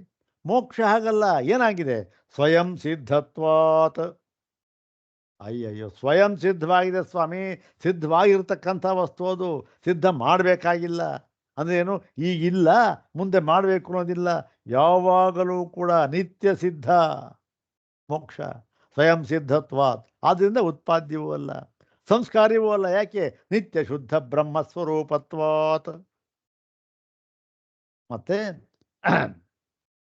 ಮೋಕ್ಷ ಹಾಗಲ್ಲ. ಏನಾಗಿದೆ? ಸ್ವಯಂ ಸಿದ್ಧತ್ವಾತ್. ಅಯ್ಯಯ್ಯೋ, ಸ್ವಯಂ ಸಿದ್ಧವಾಗಿದೆ ಸ್ವಾಮಿ. ಸಿದ್ಧವಾಗಿರ್ತಕ್ಕಂಥ ವಸ್ತು ಅದು. ಸಿದ್ಧ ಮಾಡಬೇಕಾಗಿಲ್ಲ. ಅಂದ್ರೇನು? ಈಗಿಲ್ಲ, ಮುಂದೆ ಮಾಡಬೇಕು ಅನ್ನೋದಿಲ್ಲ. ಯಾವಾಗಲೂ ಕೂಡ ನಿತ್ಯ ಸಿದ್ಧ ಮೋಕ್ಷ. ಸ್ವಯಂ ಸಿದ್ಧತ್ವಾತ್. ಆದ್ದರಿಂದ ಉತ್ಪಾದ್ಯವೂ ಅಲ್ಲ, ಸಂಸ್ಕಾರ್ಯವೂ ಅಲ್ಲ. ಯಾಕೆ? ನಿತ್ಯ ಶುದ್ಧ ಬ್ರಹ್ಮಸ್ವರೂಪತ್ವಾತ್. ಮತ್ತೆ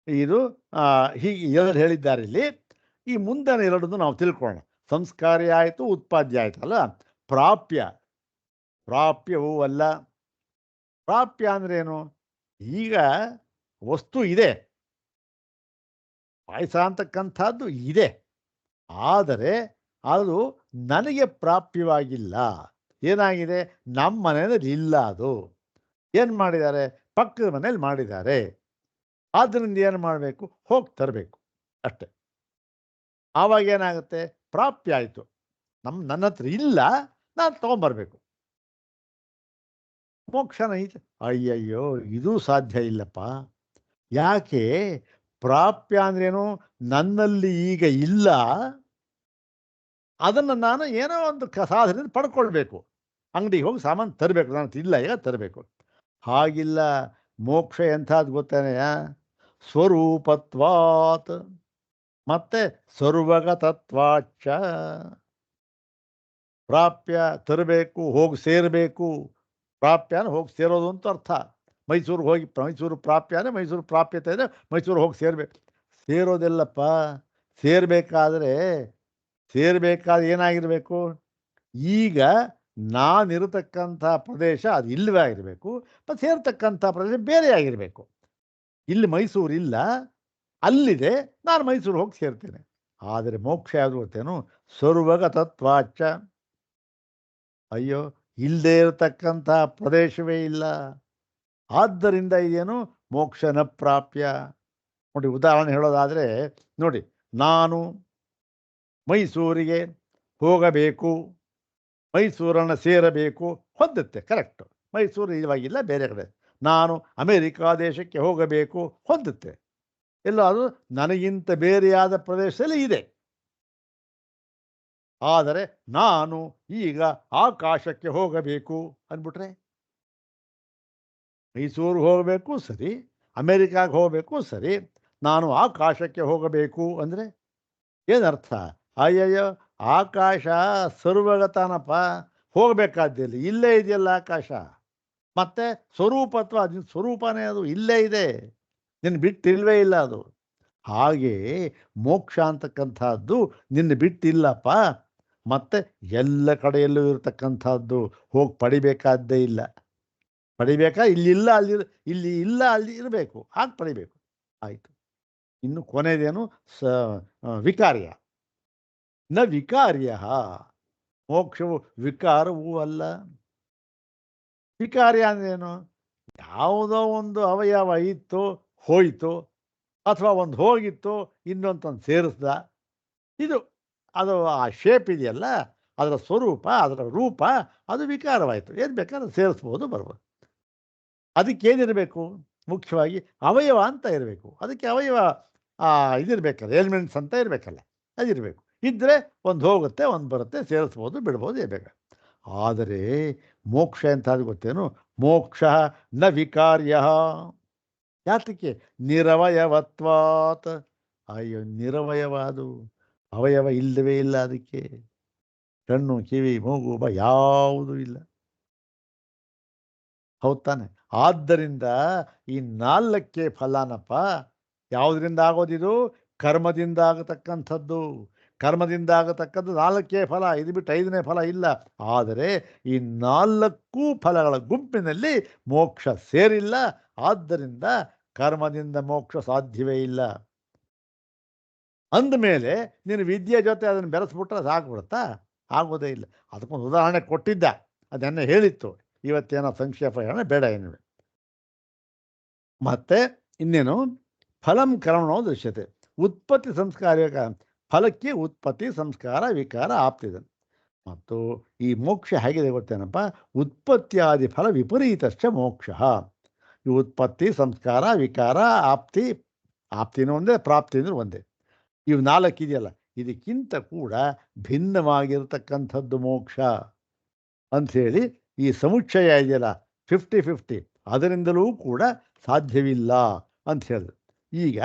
ಇದು ಹೀಗೆ 2 ಹೇಳಿದ್ದಾರೆ ಇಲ್ಲಿ. ಈ ಮುಂದಿನ 2 ನಾವು ತಿಳ್ಕೊಳ್ಳೋಣ. ಸಂಸ್ಕಾರ್ಯ ಆಯಿತು, ಉತ್ಪಾದ್ಯ ಆಯಿತು ಅಲ್ಲ. ಪ್ರಾಪ್ಯ. ಪ್ರಾಪ್ಯವೂ ಅಲ್ಲ. ಪ್ರಾಪ್ಯ ಅಂದ್ರೇನು? ಈಗ ವಸ್ತು ಇದೆ, ಪಾಯಸ ಅಂತಕ್ಕಂಥದ್ದು ಇದೆ, ಆದರೆ ಅದು ನನಗೆ ಪ್ರಾಪ್ಯವಾಗಿಲ್ಲ. ಏನಾಗಿದೆ, ನಮ್ಮ ಮನೆಯಲ್ಲಿ ಇಲ್ಲ ಅದು. ಏನು ಮಾಡಿದ್ದಾರೆ, ಪಕ್ಕದ ಮನೇಲಿ ಮಾಡಿದ್ದಾರೆ. ಆದ್ದರಿಂದ ಏನು ಮಾಡಬೇಕು, ಹೋಗಿ ತರಬೇಕು ಅಷ್ಟೆ. ಆವಾಗ ಏನಾಗುತ್ತೆ, ಪ್ರಾಪ್ಯ ಆಯಿತು. ನನ್ನ ಹತ್ರ ಇಲ್ಲ, ನಾನು ತೊಗೊಂಬರ್ಬೇಕು. ಮೋಕ್ಷನ ಐತೆ, ಅಯ್ಯಯ್ಯೋ ಇದು ಸಾಧ್ಯ ಇಲ್ಲಪ್ಪ. ಯಾಕೆ, ಪ್ರಾಪ್ಯ ಅಂದ್ರೇನು, ನನ್ನಲ್ಲಿ ಈಗ ಇಲ್ಲ, ಅದನ್ನು ನಾನು ಏನೋ ಒಂದು ಸಾಧನೆಯಿಂದ ಪಡ್ಕೊಳ್ಬೇಕು. ಅಂಗಡಿಗೆ ಹೋಗಿ ಸಾಮಾನು ತರಬೇಕು, ನಾನು ಇಲ್ಲ ಈಗ ತರಬೇಕು. ಹಾಗಿಲ್ಲ. ಮೋಕ್ಷ ಎಂಥದ್ದು ಗೊತ್ತೇನೆಯ, ಸ್ವರೂಪತ್ವಾತ್ ಮತ್ತೆ ಸರ್ವಗತತ್ವಾಚ. ಪ್ರಾಪ್ಯ ತರಬೇಕು, ಹೋಗಿ ಸೇರಬೇಕು. ಪ್ರಾಪ್ಯನ ಹೋಗಿ ಸೇರೋದು ಅಂತ ಅರ್ಥ. ಮೈಸೂರಿಗೆ ಹೋಗಿ ಮೈಸೂರು ಪ್ರಾಪ್ಯನೇ, ಮೈಸೂರು ಪ್ರಾಪ್ಯತೆ ಇದೆ, ಮೈಸೂರು ಹೋಗಿ ಸೇರಬೇಕು. ಸೇರೋದೆಲ್ಲಪ್ಪ, ಸೇರಬೇಕಾದ್ರೆ ಏನಾಗಿರಬೇಕು, ಈಗ ನಾನಿರತಕ್ಕಂಥ ಪ್ರದೇಶ ಅದು ಇಲ್ಲವೇ ಆಗಿರಬೇಕು, ಮತ್ತು ಸೇರ್ತಕ್ಕಂಥ ಪ್ರದೇಶ ಬೇರೆ ಆಗಿರಬೇಕು. ಇಲ್ಲಿ ಮೈಸೂರು ಇಲ್ಲ, ಅಲ್ಲಿದೆ, ನಾನು ಮೈಸೂರು ಹೋಗಿ ಸೇರ್ತೇನೆ. ಆದರೆ ಮೋಕ್ಷ ಯಾವುದು ಗೊತ್ತೇನು, ಸರ್ವಗತತ್ವಾಚ. ಅಯ್ಯೋ, ಇಲ್ಲದೆ ಇರತಕ್ಕಂಥ ಪ್ರದೇಶವೇ ಇಲ್ಲ, ಆದ್ದರಿಂದ ಇದೇನು ಮೋಕ್ಷನ ಪ್ರಾಪ್ಯ. ನೋಡಿ, ಉದಾಹರಣೆ ಹೇಳೋದಾದರೆ ನೋಡಿ, ನಾನು ಮೈಸೂರಿಗೆ ಹೋಗಬೇಕು, ಮೈಸೂರನ್ನು ಸೇರಬೇಕು, ಹೊಂದುತ್ತೆ, ಕರೆಕ್ಟು. ಮೈಸೂರು ಇವಾಗಿಲ್ಲ, ಬೇರೆ ಕಡೆ. ನಾನು ಅಮೇರಿಕಾ ದೇಶಕ್ಕೆ ಹೋಗಬೇಕು, ಹೊಂದುತ್ತೆ. ಎಲ್ಲೋ ಅದು ನನಗಿಂತ ಬೇರೆಯಾದ ಪ್ರದೇಶದಲ್ಲಿ ಇದೆ. ಆದರೆ ನಾನು ಈಗ ಆಕಾಶಕ್ಕೆ ಹೋಗಬೇಕು ಅಂದ್ಬಿಟ್ರೆ, ಮೈಸೂರಿಗೆ ಹೋಗಬೇಕು ಸರಿ, ಅಮೇರಿಕಾಗೆ ಹೋಗಬೇಕು ಸರಿ, ನಾನು ಆಕಾಶಕ್ಕೆ ಹೋಗಬೇಕು ಅಂದರೆ ಏನರ್ಥ? ಅಯ್ಯಯ್ಯೋ, ಆಕಾಶ ಸರ್ವಗತನಪ್ಪ, ಹೋಗಬೇಕಾದ್ದಿಲ್ಲ, ಇಲ್ಲೇ ಇದೆಯಲ್ಲ ಆಕಾಶ. ಮತ್ತು ಸ್ವರೂಪತ್ವ, ಅದು ಸ್ವರೂಪನೇ, ಅದು ಇಲ್ಲೇ ಇದೆ, ನಿನ್ನ ಬಿಟ್ಟಿಲ್ವೇ ಇಲ್ಲ ಅದು. ಹಾಗೆ ಮೋಕ್ಷ ಅಂತಕ್ಕಂಥದ್ದು ನಿನ್ನ ಬಿಟ್ಟಿಲ್ಲಪ್ಪ, ಮತ್ತು ಎಲ್ಲ ಕಡೆಯಲ್ಲೂ ಇರತಕ್ಕಂಥದ್ದು, ಹೋಗಿ ಪಡಿಬೇಕಾದ್ದೇ ಇಲ್ಲ. ಪಡಿಬೇಕಾ, ಇಲ್ಲಿಲ್ಲ ಅಲ್ಲಿ, ಇಲ್ಲಿ ಇಲ್ಲ ಅಲ್ಲಿ ಇರಬೇಕು, ಹಾಗೆ ಪಡಿಬೇಕು. ಆಯಿತು. ಇನ್ನು ಕೊನೆಯದೇನು, ವಿಕಾರ್ಯ ನ ವಿಕಾರ್ಯ. ಮೋಕ್ಷವು ವಿಕಾರವೂ ಅಲ್ಲ. ವಿಕಾರ್ಯ ಅಂದ್ರೇನು, ಯಾವುದೋ ಒಂದು ಅವಯವ ಇತ್ತು ಹೋಯಿತು, ಅಥವಾ ಒಂದು ಹೋಗಿತ್ತು ಇನ್ನೊಂದು ಸೇರಿಸ್ದ, ಇದು ಅದು ಆ ಶೇಪ್ ಇದೆಯಲ್ಲ, ಅದರ ಸ್ವರೂಪ, ಅದರ ರೂಪ, ಅದು ವಿಕಾರವಾಯಿತು. ಏನು ಬೇಕಾದ್ರೆ ಸೇರಿಸ್ಬೋದು, ಬರ್ಬೋದು. ಅದಕ್ಕೇನಿರಬೇಕು, ಮುಖ್ಯವಾಗಿ ಅವಯವ ಅಂತ ಇರಬೇಕು. ಅದಕ್ಕೆ ಅವಯವ ಇದಿರಬೇಕಲ್ಲ, ಎಲಿಮೆಂಟ್ಸ್ ಅಂತ ಇರಬೇಕಲ್ಲ, ಅದಿರಬೇಕು. ಇದ್ದರೆ ಒಂದು ಹೋಗುತ್ತೆ, ಒಂದು ಬರುತ್ತೆ, ಸೇರಿಸ್ಬೋದು, ಬಿಡ್ಬೋದು, ಇರಬೇಕು. ಆದರೆ ಮೋಕ್ಷ ಎಂಥದ್ದು ಗೊತ್ತೇನು, ಮೋಕ್ಷ ನ ವಿಕಾರ್ಯ. ಯಾತಕ್ಕೆ, ನಿರವಯವತ್ವಾತ್. ಅಯ್ಯೋ, ನಿರವಯವಾದು, ಅವಯವ ಇಲ್ಲವೇ ಇಲ್ಲ ಅದಕ್ಕೆ. ಕಣ್ಣು, ಕಿವಿ, ಮೂಗು, ಯಾವುದೂ ಇಲ್ಲ, ಹೌದು ತಾನೆ? ಆದ್ದರಿಂದ ಈ 4ಕ್ಕೆ ಫಲನಪ್ಪ. ಯಾವುದರಿಂದ ಆಗೋದಿದು, ಕರ್ಮದಿಂದ ಆಗತಕ್ಕಂಥದ್ದು. ಕರ್ಮದಿಂದ ಆಗತಕ್ಕದ್ದು 4ಕ್ಕೆ ಫಲ, ಇದು ಬಿಟ್ಟು 5ನೇ ಫಲ ಇಲ್ಲ. ಆದರೆ ಈ 4 ಫಲಗಳ ಗುಂಪಿನಲ್ಲಿ ಮೋಕ್ಷ ಸೇರಿಲ್ಲ. ಆದ್ದರಿಂದ ಕರ್ಮದಿಂದ ಮೋಕ್ಷ ಸಾಧ್ಯವೇ ಇಲ್ಲ. ಅಂದಮೇಲೆ ನೀನು ವಿದ್ಯೆ ಜೊತೆ ಅದನ್ನು ಬೆರೆಸ್ಬಿಟ್ರೆ ಅದು ಆಗ್ಬಿಡುತ್ತಾ? ಆಗೋದೇ ಇಲ್ಲ. ಅದಕ್ಕೊಂದು ಉದಾಹರಣೆ ಕೊಟ್ಟಿದ್ದ, ಅದನ್ನೇ ಹೇಳಿತ್ತು. ಇವತ್ತೇನೋ ಸಂಕ್ಷೇಪ ಹೇಳೋಣ ಬೇಡ ಏನಿವೆ. ಮತ್ತೆ ಇನ್ನೇನು, ಫಲಂ ಕರ್ಮಣೋ ದೃಶ್ಯತೆ. ಉತ್ಪತ್ತಿ ಸಂಸ್ಕಾರ, ಫಲಕ್ಕೆ ಉತ್ಪತ್ತಿ ಸಂಸ್ಕಾರ ವಿಕಾರ ಆಪ್ತಿದೆ. ಮತ್ತು ಈ ಮೋಕ್ಷ ಹೇಗಿದೆ ಗೊತ್ತೇನಪ್ಪ, ಉತ್ಪತ್ತಿಯಾದಿ ಫಲ ವಿಪರೀತಶ್ಚ ಮೋಕ್ಷ. ಈ ಉತ್ಪತ್ತಿ ಸಂಸ್ಕಾರ ವಿಕಾರ ಆಪ್ತಿ, ಆಪ್ತಿನೂ ಒಂದೇ, ಪ್ರಾಪ್ತಿ ಅಂದ್ರೆ ಒಂದೇ. ಇವು 4 ಇದೆಯಲ್ಲ, ಇದಕ್ಕಿಂತ ಕೂಡ ಭಿನ್ನವಾಗಿರ್ತಕ್ಕಂಥದ್ದು ಮೋಕ್ಷ ಅಂಥೇಳಿ ಈ ಸಮುಚ್ಚಯ ಇದೆಯಲ್ಲ 50-50, ಅದರಿಂದಲೂ ಕೂಡ ಸಾಧ್ಯವಿಲ್ಲ ಅಂತ ಹೇಳಿದ್ರು. ಈಗ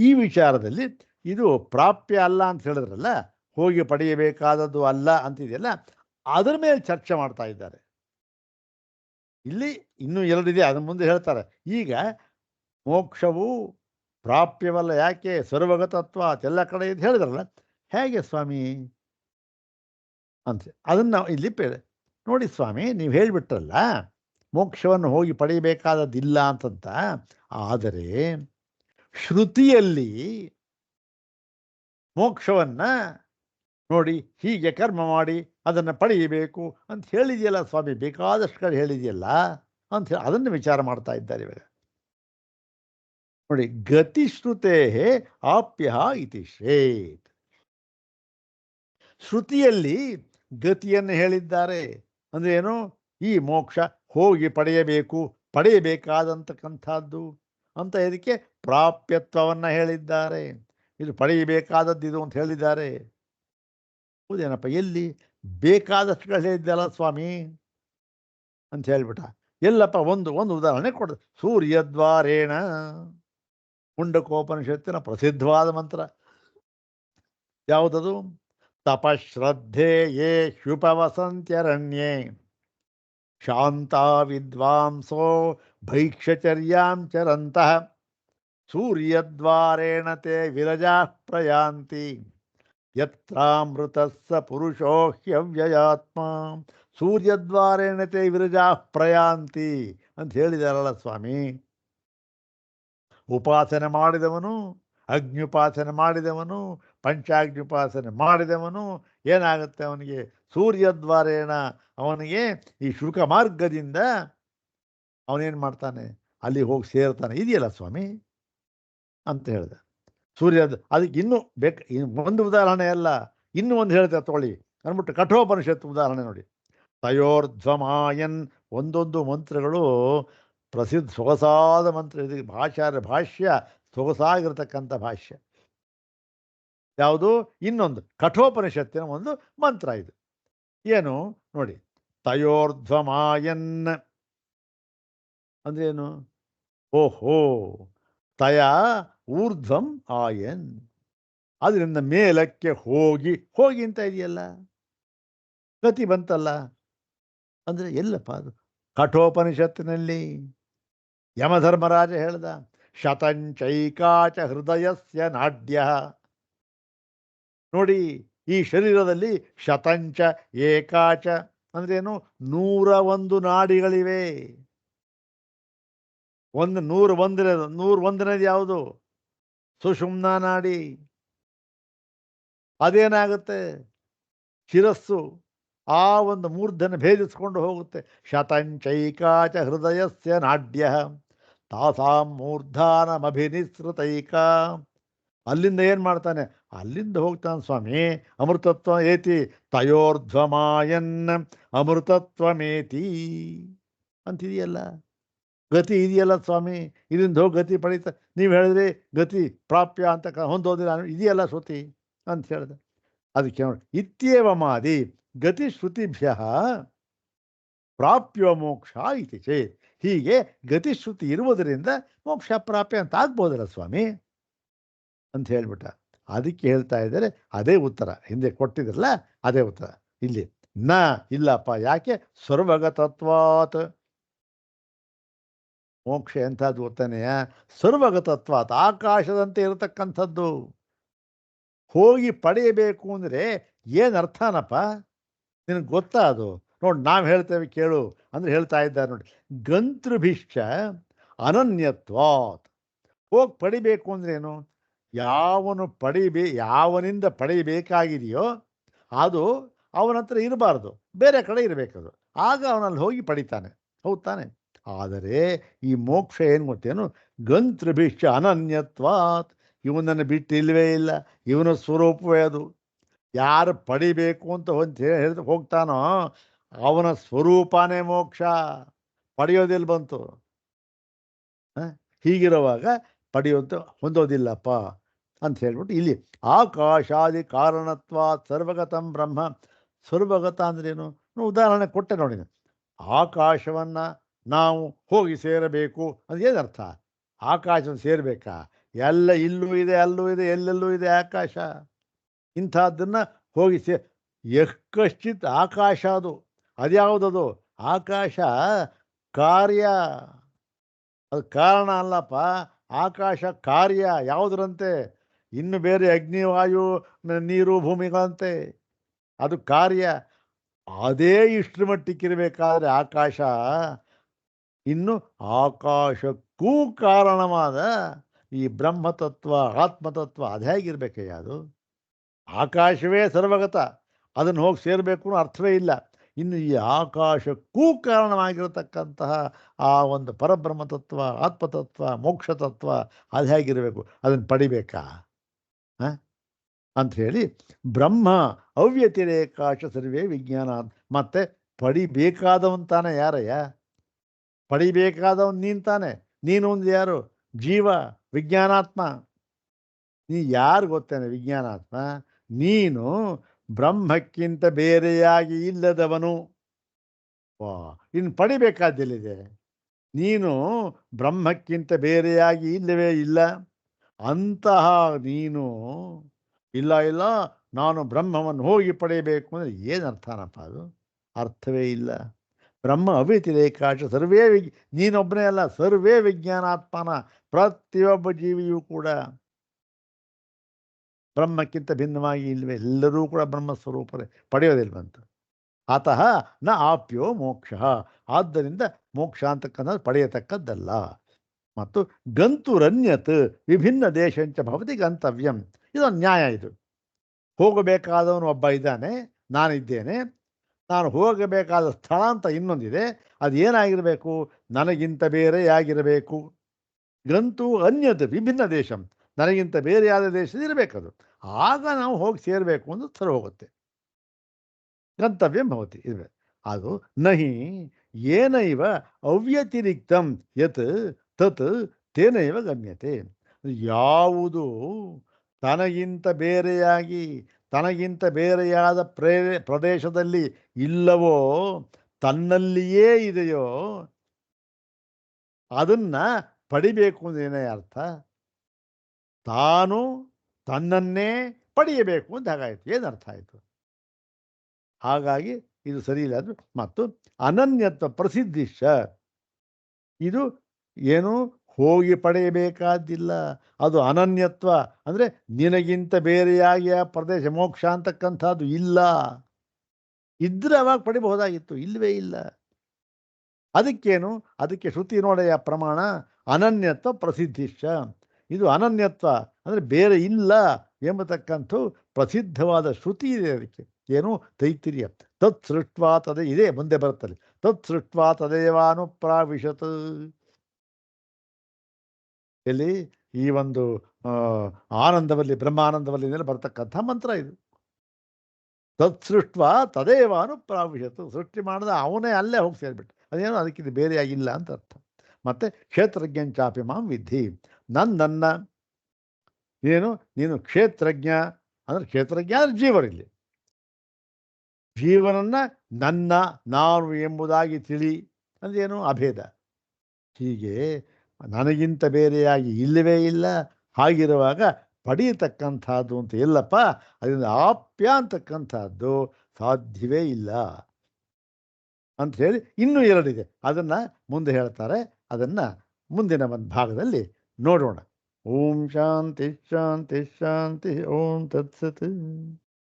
ಈ ವಿಚಾರದಲ್ಲಿ ಇದು ಪ್ರಾಪ್ಯ ಅಲ್ಲ ಅಂತ ಹೇಳಿದ್ರಲ್ಲ, ಹೋಗಿ ಪಡೆಯಬೇಕಾದದ್ದು ಅಲ್ಲ ಅಂತಿದೆಯಲ್ಲ, ಅದರ ಮೇಲೆ ಚರ್ಚೆ ಮಾಡ್ತಾ ಇದ್ದಾರೆ. ಇಲ್ಲಿ ಇನ್ನೂ 2 ಇದೆ, ಅದನ್ನ ಮುಂದೆ ಹೇಳ್ತಾರೆ. ಈಗ ಮೋಕ್ಷವು ಪ್ರಾಪ್ಯವಲ್ಲ, ಯಾಕೆ, ಸರ್ವಗತತ್ವ ಎಲ್ಲ ಕಡೆ ಇದು ಹೇಳಿದ್ರಲ್ಲ, ಹೇಗೆ ಸ್ವಾಮಿ ಅಂತ ಅದನ್ನು ಇಲ್ಲಿ ನೋಡಿ ಸ್ವಾಮಿ, ನೀವು ಹೇಳಿಬಿಟ್ರಲ್ಲ ಮೋಕ್ಷವನ್ನು ಹೋಗಿ ಪಡೆಯಬೇಕಾದದ್ದಿಲ್ಲ ಅಂತಂತ. ಆದರೆ ಶ್ರುತಿಯಲ್ಲಿ ಮೋಕ್ಷವನ್ನ ನೋಡಿ ಹೀಗೆ ಕರ್ಮ ಮಾಡಿ ಅದನ್ನು ಪಡೆಯಬೇಕು ಅಂತ ಹೇಳಿದೆಯಲ್ಲ ಸ್ವಾಮಿ, ಬೇಕಾದಷ್ಟು ಕಡೆ ಹೇಳಿದೆಯಲ್ಲ ಅಂತ ಹೇಳಿ ಅದನ್ನು ವಿಚಾರ ಮಾಡ್ತಾ ಇದ್ದಾರೆ ಇವಾಗ. ನೋಡಿ, ಗತಿಶ್ರುತೇ ಆಪ್ಯ ಇತಿ ಶ್ರೇತ್. ಶ್ರುತಿಯಲ್ಲಿ ಗತಿಯನ್ನು ಹೇಳಿದ್ದಾರೆ. ಅಂದ್ರೆ ಏನು? ಈ ಮೋಕ್ಷ ಹೋಗಿ ಪಡೆಯಬೇಕಾದಂತಕ್ಕಂಥದ್ದು ಅಂತ ಇದಕ್ಕೆ ಪ್ರಾಪ್ಯತ್ವವನ್ನು ಹೇಳಿದ್ದಾರೆ. ಇದು ಪಡೆಯಬೇಕಾದದ್ದು ಇದು ಅಂತ ಹೇಳಿದ್ದಾರೆ. ಹೌದೇನಪ್ಪ, ಎಲ್ಲಿ? ಬೇಕಾದಷ್ಟುಗಳು ಹೇಳಿದ್ದಲ್ಲ ಸ್ವಾಮಿ ಅಂತ ಹೇಳ್ಬಿಟ್ಟ. ಎಲ್ಲಪ್ಪ? ಒಂದು ಉದಾಹರಣೆ ಕೊಡ. ಸೂರ್ಯದ್ವಾರೇಣ, ಮುಂಡಕೋಪನಿಷತ್ತಿನ ಪ್ರಸಿದ್ಧವಾದ ಮಂತ್ರ ಯಾವುದದು? ತಪಶ್ರದ್ಧೆ ಯೇ ಶುಪವಸಂತ್ಯರಣ್ಯೇ ಶಾಂತ ವಿದ್ವಾಂಸೋ ಭೈಕ್ಷಚರ್ಯಾಂ ಚರಂತಃ ಸೂರ್ಯದ್ವಾರೇಣ ತೇ ವಿರಜಾಃ ಪ್ರಯಾಂತಿ ಯತ್ರಾಮೃತಸ್ಸ ಪುರುಷೋ ಹ್ಯವ್ಯಯಾತ್ಮ ಸೂರ್ಯದ್ವಾರೇಣ ತೇ ವಿರಜಾಃ ಪ್ರಯಾಂತಿ ಅಂತ ಹೇಳಿದಾರಲ್ಲ ಸ್ವಾಮಿ. ಉಪಾಸನೆ ಮಾಡಿದವನು, ಅಗ್ನ್ಯುಪಾಸನೆ ಮಾಡಿದವನು, ಪಂಚಾಗ್ನ್ಯುಪಾಸನೆ ಮಾಡಿದವನು ಏನಾಗುತ್ತೆ? ಅವನಿಗೆ ಸೂರ್ಯದ್ವಾರೇಣ, ಅವನಿಗೆ ಈ ಶುಲ್ಕ ಮಾರ್ಗದಿಂದ ಅವನೇನು ಮಾಡ್ತಾನೆ? ಅಲ್ಲಿ ಹೋಗಿ ಸೇರ್ತಾನೆ. ಇದೆಯಲ್ಲ ಸ್ವಾಮಿ ಅಂತ ಹೇಳಿದೆ. ಅದಕ್ಕೆ ಇನ್ನೂ ಒಂದು ಉದಾಹರಣೆ ಅಲ್ಲ, ಇನ್ನೂ ಒಂದು ಹೇಳ್ತಾರೆ ತಗೊಳ್ಳಿ ಅಂದ್ಬಿಟ್ಟು ಕಠೋಪನಿಷತ್ತು ಉದಾಹರಣೆ ನೋಡಿ. ತಯೋರ್ಧ್ವಮಾಯನ್, ಒಂದೊಂದು ಮಂತ್ರಗಳು ಪ್ರಸಿದ್ಧ ಸೊಗಸಾದ ಮಂತ್ರ. ಇದು ಭಾಷ್ಯ ಸೊಗಸಾಗಿರ್ತಕ್ಕಂಥ ಭಾಷ್ಯ. ಯಾವುದು? ಇನ್ನೊಂದು ಕಠೋಪನಿಷತ್ತಿನ ಒಂದು ಮಂತ್ರ ಇದು. ಏನು ನೋಡಿ, ತಯೋರ್ಧ್ವಮಾಯನ್ ಅಂದ್ರೆ ಏನು? ಓಹೋ, ತಯ ಊರ್ಧ್ವಂ ಆಯನ್, ಅದರಿಂದ ಮೇಲಕ್ಕೆ ಹೋಗಿ ಅಂತ ಇದೆಯಲ್ಲ, ಗತಿ ಬಂತಲ್ಲ. ಅಂದ್ರೆ ಎಲ್ಲಪ್ಪ ಅದು? ಕಠೋಪನಿಷತ್ತಿನಲ್ಲಿ ಯಮಧರ್ಮರಾಜ ಹೇಳ್ದ, ಶತಂಚೈಕಾಚ ಹೃದಯಸ್ಯ ನಾಡ್ಯ. ನೋಡಿ, ಈ ಶರೀರದಲ್ಲಿ ಶತಂಚ ಏಕಾಚ ಅಂದ್ರೇನು? 101 ನಾಡಿಗಳಿವೆ. 101ನೇದು ಯಾವುದು? ಸುಷುಮ್ನಾ ನಾಡಿ. ಅದೇನಾಗುತ್ತೆ? ಶಿರಸ್ಸು ಆ ಒಂದು ಮೂರ್ಧನ ಭೇದಿಸ್ಕೊಂಡು ಹೋಗುತ್ತೆ. ಶತಂಚೈಕಾಚ ಹೃದಯಸ್ಯ ನಾಡ್ಯ ತಾಸಾಂ ಮೂರ್ಧಾನಮಭಿನಿಸೃತೈಕ. ಅಲ್ಲಿಂದ ಏನು ಮಾಡ್ತಾನೆ? ಅಲ್ಲಿಂದ ಹೋಗ್ತಾನೆ ಸ್ವಾಮಿ. ಅಮೃತತ್ವ ಏತಿ ತಯೋರ್ಧ್ವಮಾಯನ್ ಅಮೃತತ್ವಮೇತಿ ಅಂತಿದೆಯಲ್ಲ, ಗತಿ ಇದೆಯಲ್ಲ ಸ್ವಾಮಿ. ಇದರಿಂದ ಹೋಗಿ ಗತಿ ಪಡೀತಾ, ನೀವು ಹೇಳಿದ್ರಿ ಗತಿ ಪ್ರಾಪ್ಯ ಅಂತ ಹೊಂದೋದಿಲ್ಲ, ಇದೆಯಲ್ಲ ಶ್ರುತಿ ಅಂತ ಹೇಳಿದೆ. ಅದಕ್ಕೆ ನೋಡಿ, ಇತ್ಯೇವಮಾದಿ ಗತಿ ಶ್ರುತಿಭ್ಯ ಪ್ರಾಪ್ಯೋ ಮೋಕ್ಷ ಇತಿ ಚೇತ್. ಹೀಗೆ ಗತಿಶ್ರುತಿ ಇರುವುದರಿಂದ ಮೋಕ್ಷ ಪ್ರಾಪ್ಯ ಅಂತ ಆಗ್ಬೋದಲ್ಲ ಸ್ವಾಮಿ ಅಂತ ಹೇಳ್ಬಿಟ್ಟ. ಅದಕ್ಕೆ ಹೇಳ್ತಾ ಇದ್ದಾರೆ, ಅದೇ ಉತ್ತರ ಹಿಂದೆ ಕೊಟ್ಟಿದ್ರಲ್ಲ, ಅದೇ ಉತ್ತರ ಇಲ್ಲಿ. ಇಲ್ಲಪ್ಪ. ಯಾಕೆ? ಸರ್ವಗತತ್ವಾತ್. ಮೋಕ್ಷ ಎಂಥದ್ದು ಗೊತ್ತಾನೆಯ? ಸರ್ವಗತತ್ವಾತ್, ಆಕಾಶದಂತೆ ಇರತಕ್ಕಂಥದ್ದು. ಹೋಗಿ ಪಡೆಯಬೇಕು ಅಂದರೆ ಏನು ಅರ್ಥನಪ್ಪ? ನಿನಗೆ ಗೊತ್ತಾ ಅದು? ನೋಡಿ, ನಾವು ಹೇಳ್ತೇವೆ ಕೇಳು ಅಂದರೆ ಹೇಳ್ತಾ ಇದ್ದಾರೆ ನೋಡಿ. ಗಂತೃಭಿಶ್ಚ ಅನನ್ಯತ್ವಾತ್. ಹೋಗಿ ಪಡಿಬೇಕು ಅಂದ್ರೇನು? ಯಾವನಿಂದ ಪಡೆಯಬೇಕಾಗಿದೆಯೋ ಅದು ಅವನ ಹತ್ರ ಇರಬಾರ್ದು, ಬೇರೆ ಕಡೆ ಇರಬೇಕದು. ಆಗ ಅವನಲ್ಲಿ ಹೋಗಿ ಪಡಿತಾನೆ. ಹೌದು ತಾನೆ? ಆದರೆ ಈ ಮೋಕ್ಷ ಏನು ಗೊತ್ತೇನು? ಗಂತೃಭಿಶ್ಚ ಅನನ್ಯತ್ವಾತ್. ಇವನನ್ನು ಬಿಟ್ಟು ಇಲ್ಲವೇ ಇಲ್ಲ, ಇವನ ಸ್ವರೂಪವೇ ಅದು. ಯಾರು ಪಡಿಬೇಕು ಅಂತ ಹೇಳಿ ಹೋಗ್ತಾನೋ ಅವನ ಸ್ವರೂಪನೇ ಮೋಕ್ಷ. ಪಡೆಯೋದಿಲ್ಲ ಬಂತು. ಹೀಗಿರುವಾಗ ಹೊಂದೋದಿಲ್ಲಪ್ಪ ಅಂತ ಹೇಳ್ಬಿಟ್ಟು ಇಲ್ಲಿ ಆಕಾಶಾದಿ ಕಾರಣತ್ವ ಸರ್ವಗತಂ ಬ್ರಹ್ಮ. ಸರ್ವಗತ ಅಂದ್ರೇನು? ಉದಾಹರಣೆ ಕೊಟ್ಟೆ ನೋಡಿ. ಆಕಾಶವನ್ನು ನಾವು ಹೋಗಿ ಸೇರಬೇಕು ಅಂದ್ರೆ ಏನರ್ಥ? ಆಕಾಶವನ್ನು ಸೇರಬೇಕಾ? ಎಲ್ಲ ಇಲ್ಲೂ ಇದೆ, ಅಲ್ಲೂ ಇದೆ, ಎಲ್ಲೆಲ್ಲೂ ಇದೆ ಆಕಾಶ. ಇಂಥದ್ದನ್ನು ಹೋಗಿ ಯಕ್ಕಶ್ಚಿತ್ ಆಕಾಶ ಅದು. ಅದ್ಯಾವುದದು? ಆಕಾಶ ಕಾರ್ಯ, ಅದು ಕಾರಣ ಅಲ್ಲಪ್ಪ. ಆಕಾಶ ಕಾರ್ಯ ಯಾವುದರಂತೆ? ಇನ್ನು ಬೇರೆ ಅಗ್ನಿ, ವಾಯು, ನೀರು, ಭೂಮಿಗಳಂತೆ ಅದು ಕಾರ್ಯ. ಅದೇ ಇಷ್ಟರ ಮಟ್ಟಿಗಿರಬೇಕಾದ್ರೆ ಆಕಾಶ, ಇನ್ನು ಆಕಾಶಕ್ಕೂ ಕಾರಣವಾದ ಈ ಬ್ರಹ್ಮತತ್ವ, ಆತ್ಮತತ್ವ ಅದು ಹೇಗಿರ್ಬೇಕಯ್ಯ? ಅದು ಆಕಾಶವೇ ಸರ್ವಗತ, ಅದನ್ನು ಹೋಗಿ ಸೇರಬೇಕು ಅನ್ನೋ ಅರ್ಥವೇ ಇಲ್ಲ. ಇನ್ನು ಈ ಆಕಾಶಕ್ಕೂ ಕಾರಣವಾಗಿರತಕ್ಕಂತಹ ಆ ಒಂದು ಪರಬ್ರಹ್ಮ ತತ್ವ, ಆತ್ಮತತ್ವ, ಮೋಕ್ಷ ತತ್ವ ಅದು ಹೇಗಿರಬೇಕು, ಅದನ್ನು ಪಡಿಬೇಕಾ ಅಂಥೇಳಿ ಬ್ರಹ್ಮ ಅವ್ಯತಿರೇಕಾಶ ಸರ್ವೇ ವಿಜ್ಞಾನ. ಮತ್ತೆ ಪಡಿಬೇಕಾದವನ್ ತಾನೆ ಯಾರಯ್ಯ? ಪಡಿಬೇಕಾದವನ್ ನೀನು ತಾನೆ. ನೀನು ಒಂದು ಯಾರು? ಜೀವ, ವಿಜ್ಞಾನಾತ್ಮ. ನೀ ಯಾರು ಗೊತ್ತೇನೆ? ವಿಜ್ಞಾನಾತ್ಮ. ನೀನು ಬ್ರಹ್ಮಕ್ಕಿಂತ ಬೇರೆಯಾಗಿ ಇಲ್ಲದವನು. ವಾ, ಇನ್ನು ಪಡಿಬೇಕಾದ್ದೆಲ್ಲಿದೆ? ನೀನು ಬ್ರಹ್ಮಕ್ಕಿಂತ ಬೇರೆಯಾಗಿ ಇಲ್ಲವೇ ಇಲ್ಲ. ಅಂತಹ ನೀನು ಇಲ್ಲ ಇಲ್ಲ ನಾನು ಬ್ರಹ್ಮವನ್ನು ಹೋಗಿ ಪಡೆಯಬೇಕು ಅಂದರೆ ಏನು ಅರ್ಥನಪ್ಪ ಅದು? ಅರ್ಥವೇ ಇಲ್ಲ. ಬ್ರಹ್ಮ ಅವ್ಯತಿರೇಕಾಶ ಸರ್ವೇ ನೀನೊಬ್ಬನೇ ಅಲ್ಲ, ಸರ್ವೇ ವಿಜ್ಞಾನಾತ್ಮನ. ಪ್ರತಿಯೊಬ್ಬ ಜೀವಿಯೂ ಕೂಡ ಬ್ರಹ್ಮಕ್ಕಿಂತ ಭಿನ್ನವಾಗಿ ಇಲ್ವೇ, ಎಲ್ಲರೂ ಕೂಡ ಬ್ರಹ್ಮಸ್ವರೂಪರೇ, ಪಡೆಯೋದಿಲ್ವಂತ. ಅತಃ ನ ಆಪ್ಯೋ ಮೋಕ್ಷ, ಆದ್ದರಿಂದ ಮೋಕ್ಷ ಅಂತಕ್ಕಂಥದ್ದು ಪಡೆಯತಕ್ಕದ್ದಲ್ಲ. ಮತ್ತು ಗಂತುರನ್ಯತ್ ವಿಭಿನ್ನ ದೇಶಂಚ ಭವತಿ ಗಂತವ್ಯಂ, ಇದೊಂದು ನ್ಯಾಯ. ಇದು ಹೋಗಬೇಕಾದವನು ಒಬ್ಬ ಇದ್ದಾನೆ, ನಾನಿದ್ದೇನೆ. ನಾನು ಹೋಗಬೇಕಾದ ಸ್ಥಳ ಅಂತ ಇನ್ನೊಂದಿದೆ. ಅದು ಏನಾಗಿರಬೇಕು? ನನಗಿಂತ ಬೇರೆಯಾಗಿರಬೇಕು. ಗಂತು ಅನ್ಯತ್ ವಿಭಿನ್ನ ದೇಶಂ, ನನಗಿಂತ ಬೇರೆಯಾದ ದೇಶದಿರಬೇಕದು. ಆಗ ನಾವು ಹೋಗಿ ಸೇರಬೇಕು ಅಂತ ಸರಿ ಹೋಗುತ್ತೆ. ಗಂತವ್ಯಂ ಭವತಿ ಇವೆ. ಅದು ನಹಿ ಏನೈವ ಅವ್ಯತಿರಿಕ್ತಂ ಯತ್ ತತ್ ತೇನೈವ ಗಮ್ಯತೆ. ಯಾವುದು ತನಗಿಂತ ಬೇರೆಯಾಗಿ, ತನಗಿಂತ ಬೇರೆಯಾದ ಪ್ರದೇಶದಲ್ಲಿ ಇಲ್ಲವೋ, ತನ್ನಲ್ಲಿಯೇ ಇದೆಯೋ, ಅದನ್ನ ಪಡಿಬೇಕು ಅಂದೇನೇ ಅರ್ಥ. ತಾನು ತನ್ನನ್ನೇ ಪಡೆಯಬೇಕು ಅಂತ ಹಾಗಾಯಿತು. ಏನರ್ಥ ಆಯಿತು? ಹಾಗಾಗಿ ಇದು ಸರಿ ಇಲ್ಲ. ಅದು ಮತ್ತು ಅನನ್ಯತ್ವ ಪ್ರಸಿದ್ಧಿಶ, ಇದು ಏನು ಹೋಗಿ ಪಡೆಯಬೇಕಾದ್ದಿಲ್ಲ. ಅದು ಅನನ್ಯತ್ವ ಅಂದರೆ ನಿನಗಿಂತ ಬೇರೆಯಾಗಿ ಆ ಪ್ರದೇಶ ಮೋಕ್ಷ ಅಂತಕ್ಕಂಥದ್ದು ಇಲ್ಲ. ಇದ್ರೆ ಅವಾಗ ಪಡಿಬಹುದಾಗಿತ್ತು, ಇಲ್ಲವೇ ಇಲ್ಲ. ಅದಕ್ಕೇನು? ಅದಕ್ಕೆ ಶ್ರುತಿ ನೋಡೆಯ ಪ್ರಮಾಣ ಅನನ್ಯತ್ವ ಪ್ರಸಿದ್ಧಿಶ. ಇದು ಅನನ್ಯತ್ವ ಅಂದರೆ ಬೇರೆ ಇಲ್ಲ ಎಂಬತಕ್ಕಂಥ ಪ್ರಸಿದ್ಧವಾದ ಶ್ರುತಿ ಇದೆ ಅದಕ್ಕೆ. ಏನು? ತೈತ್ತಿರಿಯ ತತ್ ಸೃಷ್ಟ್ವಾ ತದೇ, ಇದೇ ಮುಂದೆ ಬರುತ್ತದೆ. ತತ್ ಸೃಷ್ಟ್ವಾ ತದೇವಾನುಪ್ರಾವಿಶತ್. ಎಲ್ಲಿ? ಈ ಒಂದು ಆನಂದವಲ್ಲಿ, ಬ್ರಹ್ಮಾನಂದವಲ್ಲಿ ಬರ್ತಕ್ಕಂಥ ಮಂತ್ರ ಇದು. ತತ್ ಸೃಷ್ಟ್ವಾ ತದೇವಾನುಪ್ರಾವಿಶತ್, ಸೃಷ್ಟಿ ಮಾಡಿದ ಅವನೇ ಅಲ್ಲೇ ಹೋಗಿ ಸೇರಿಬಿಟ್ಟು. ಅದೇನೋ ಅದಕ್ಕಿದು ಬೇರೆಯಾಗಿಲ್ಲ ಅಂತ ಅರ್ಥ. ಮತ್ತೆ ಕ್ಷೇತ್ರಜ್ಞಂಚಾಪಿ ಮಾಂ ವಿಧಿ, ನನ್ನ ಏನು ನೀನು ಕ್ಷೇತ್ರಜ್ಞ ಅಂದರೆ, ಕ್ಷೇತ್ರಜ್ಞ ಅಂದರೆ ಜೀವರಿಲ್ಲಿ, ಜೀವನನ್ನ ನನ್ನ ನಾನು ಎಂಬುದಾಗಿ ತಿಳಿ ಅಂದ್ರೇನು? ಅಭೇದ. ಹೀಗೆ ನನಗಿಂತ ಬೇರೆಯಾಗಿ ಇಲ್ಲವೇ ಇಲ್ಲ. ಹಾಗಿರುವಾಗ ಪಡೆಯತಕ್ಕಂಥದ್ದು ಅಂತ ಎಲ್ಲಪ್ಪ, ಅದರಿಂದ ಆಪ್ಯ ಅಂತಕ್ಕಂಥದ್ದು ಸಾಧ್ಯವೇ ಇಲ್ಲ ಅಂತ ಹೇಳಿ ಇನ್ನೂ ಎರಡಿದೆ. ಅದನ್ನು ಮುಂದೆ ಹೇಳ್ತಾರೆ. ಅದನ್ನು ಮುಂದಿನ ಒಂದು ಭಾಗದಲ್ಲಿ ನೋಡೋಣ. ಓಂ ಶಾಂತಿ ಶಾಂತಿ ಶಾಂತಿ. ಓಂ ತತ್ಸತ್.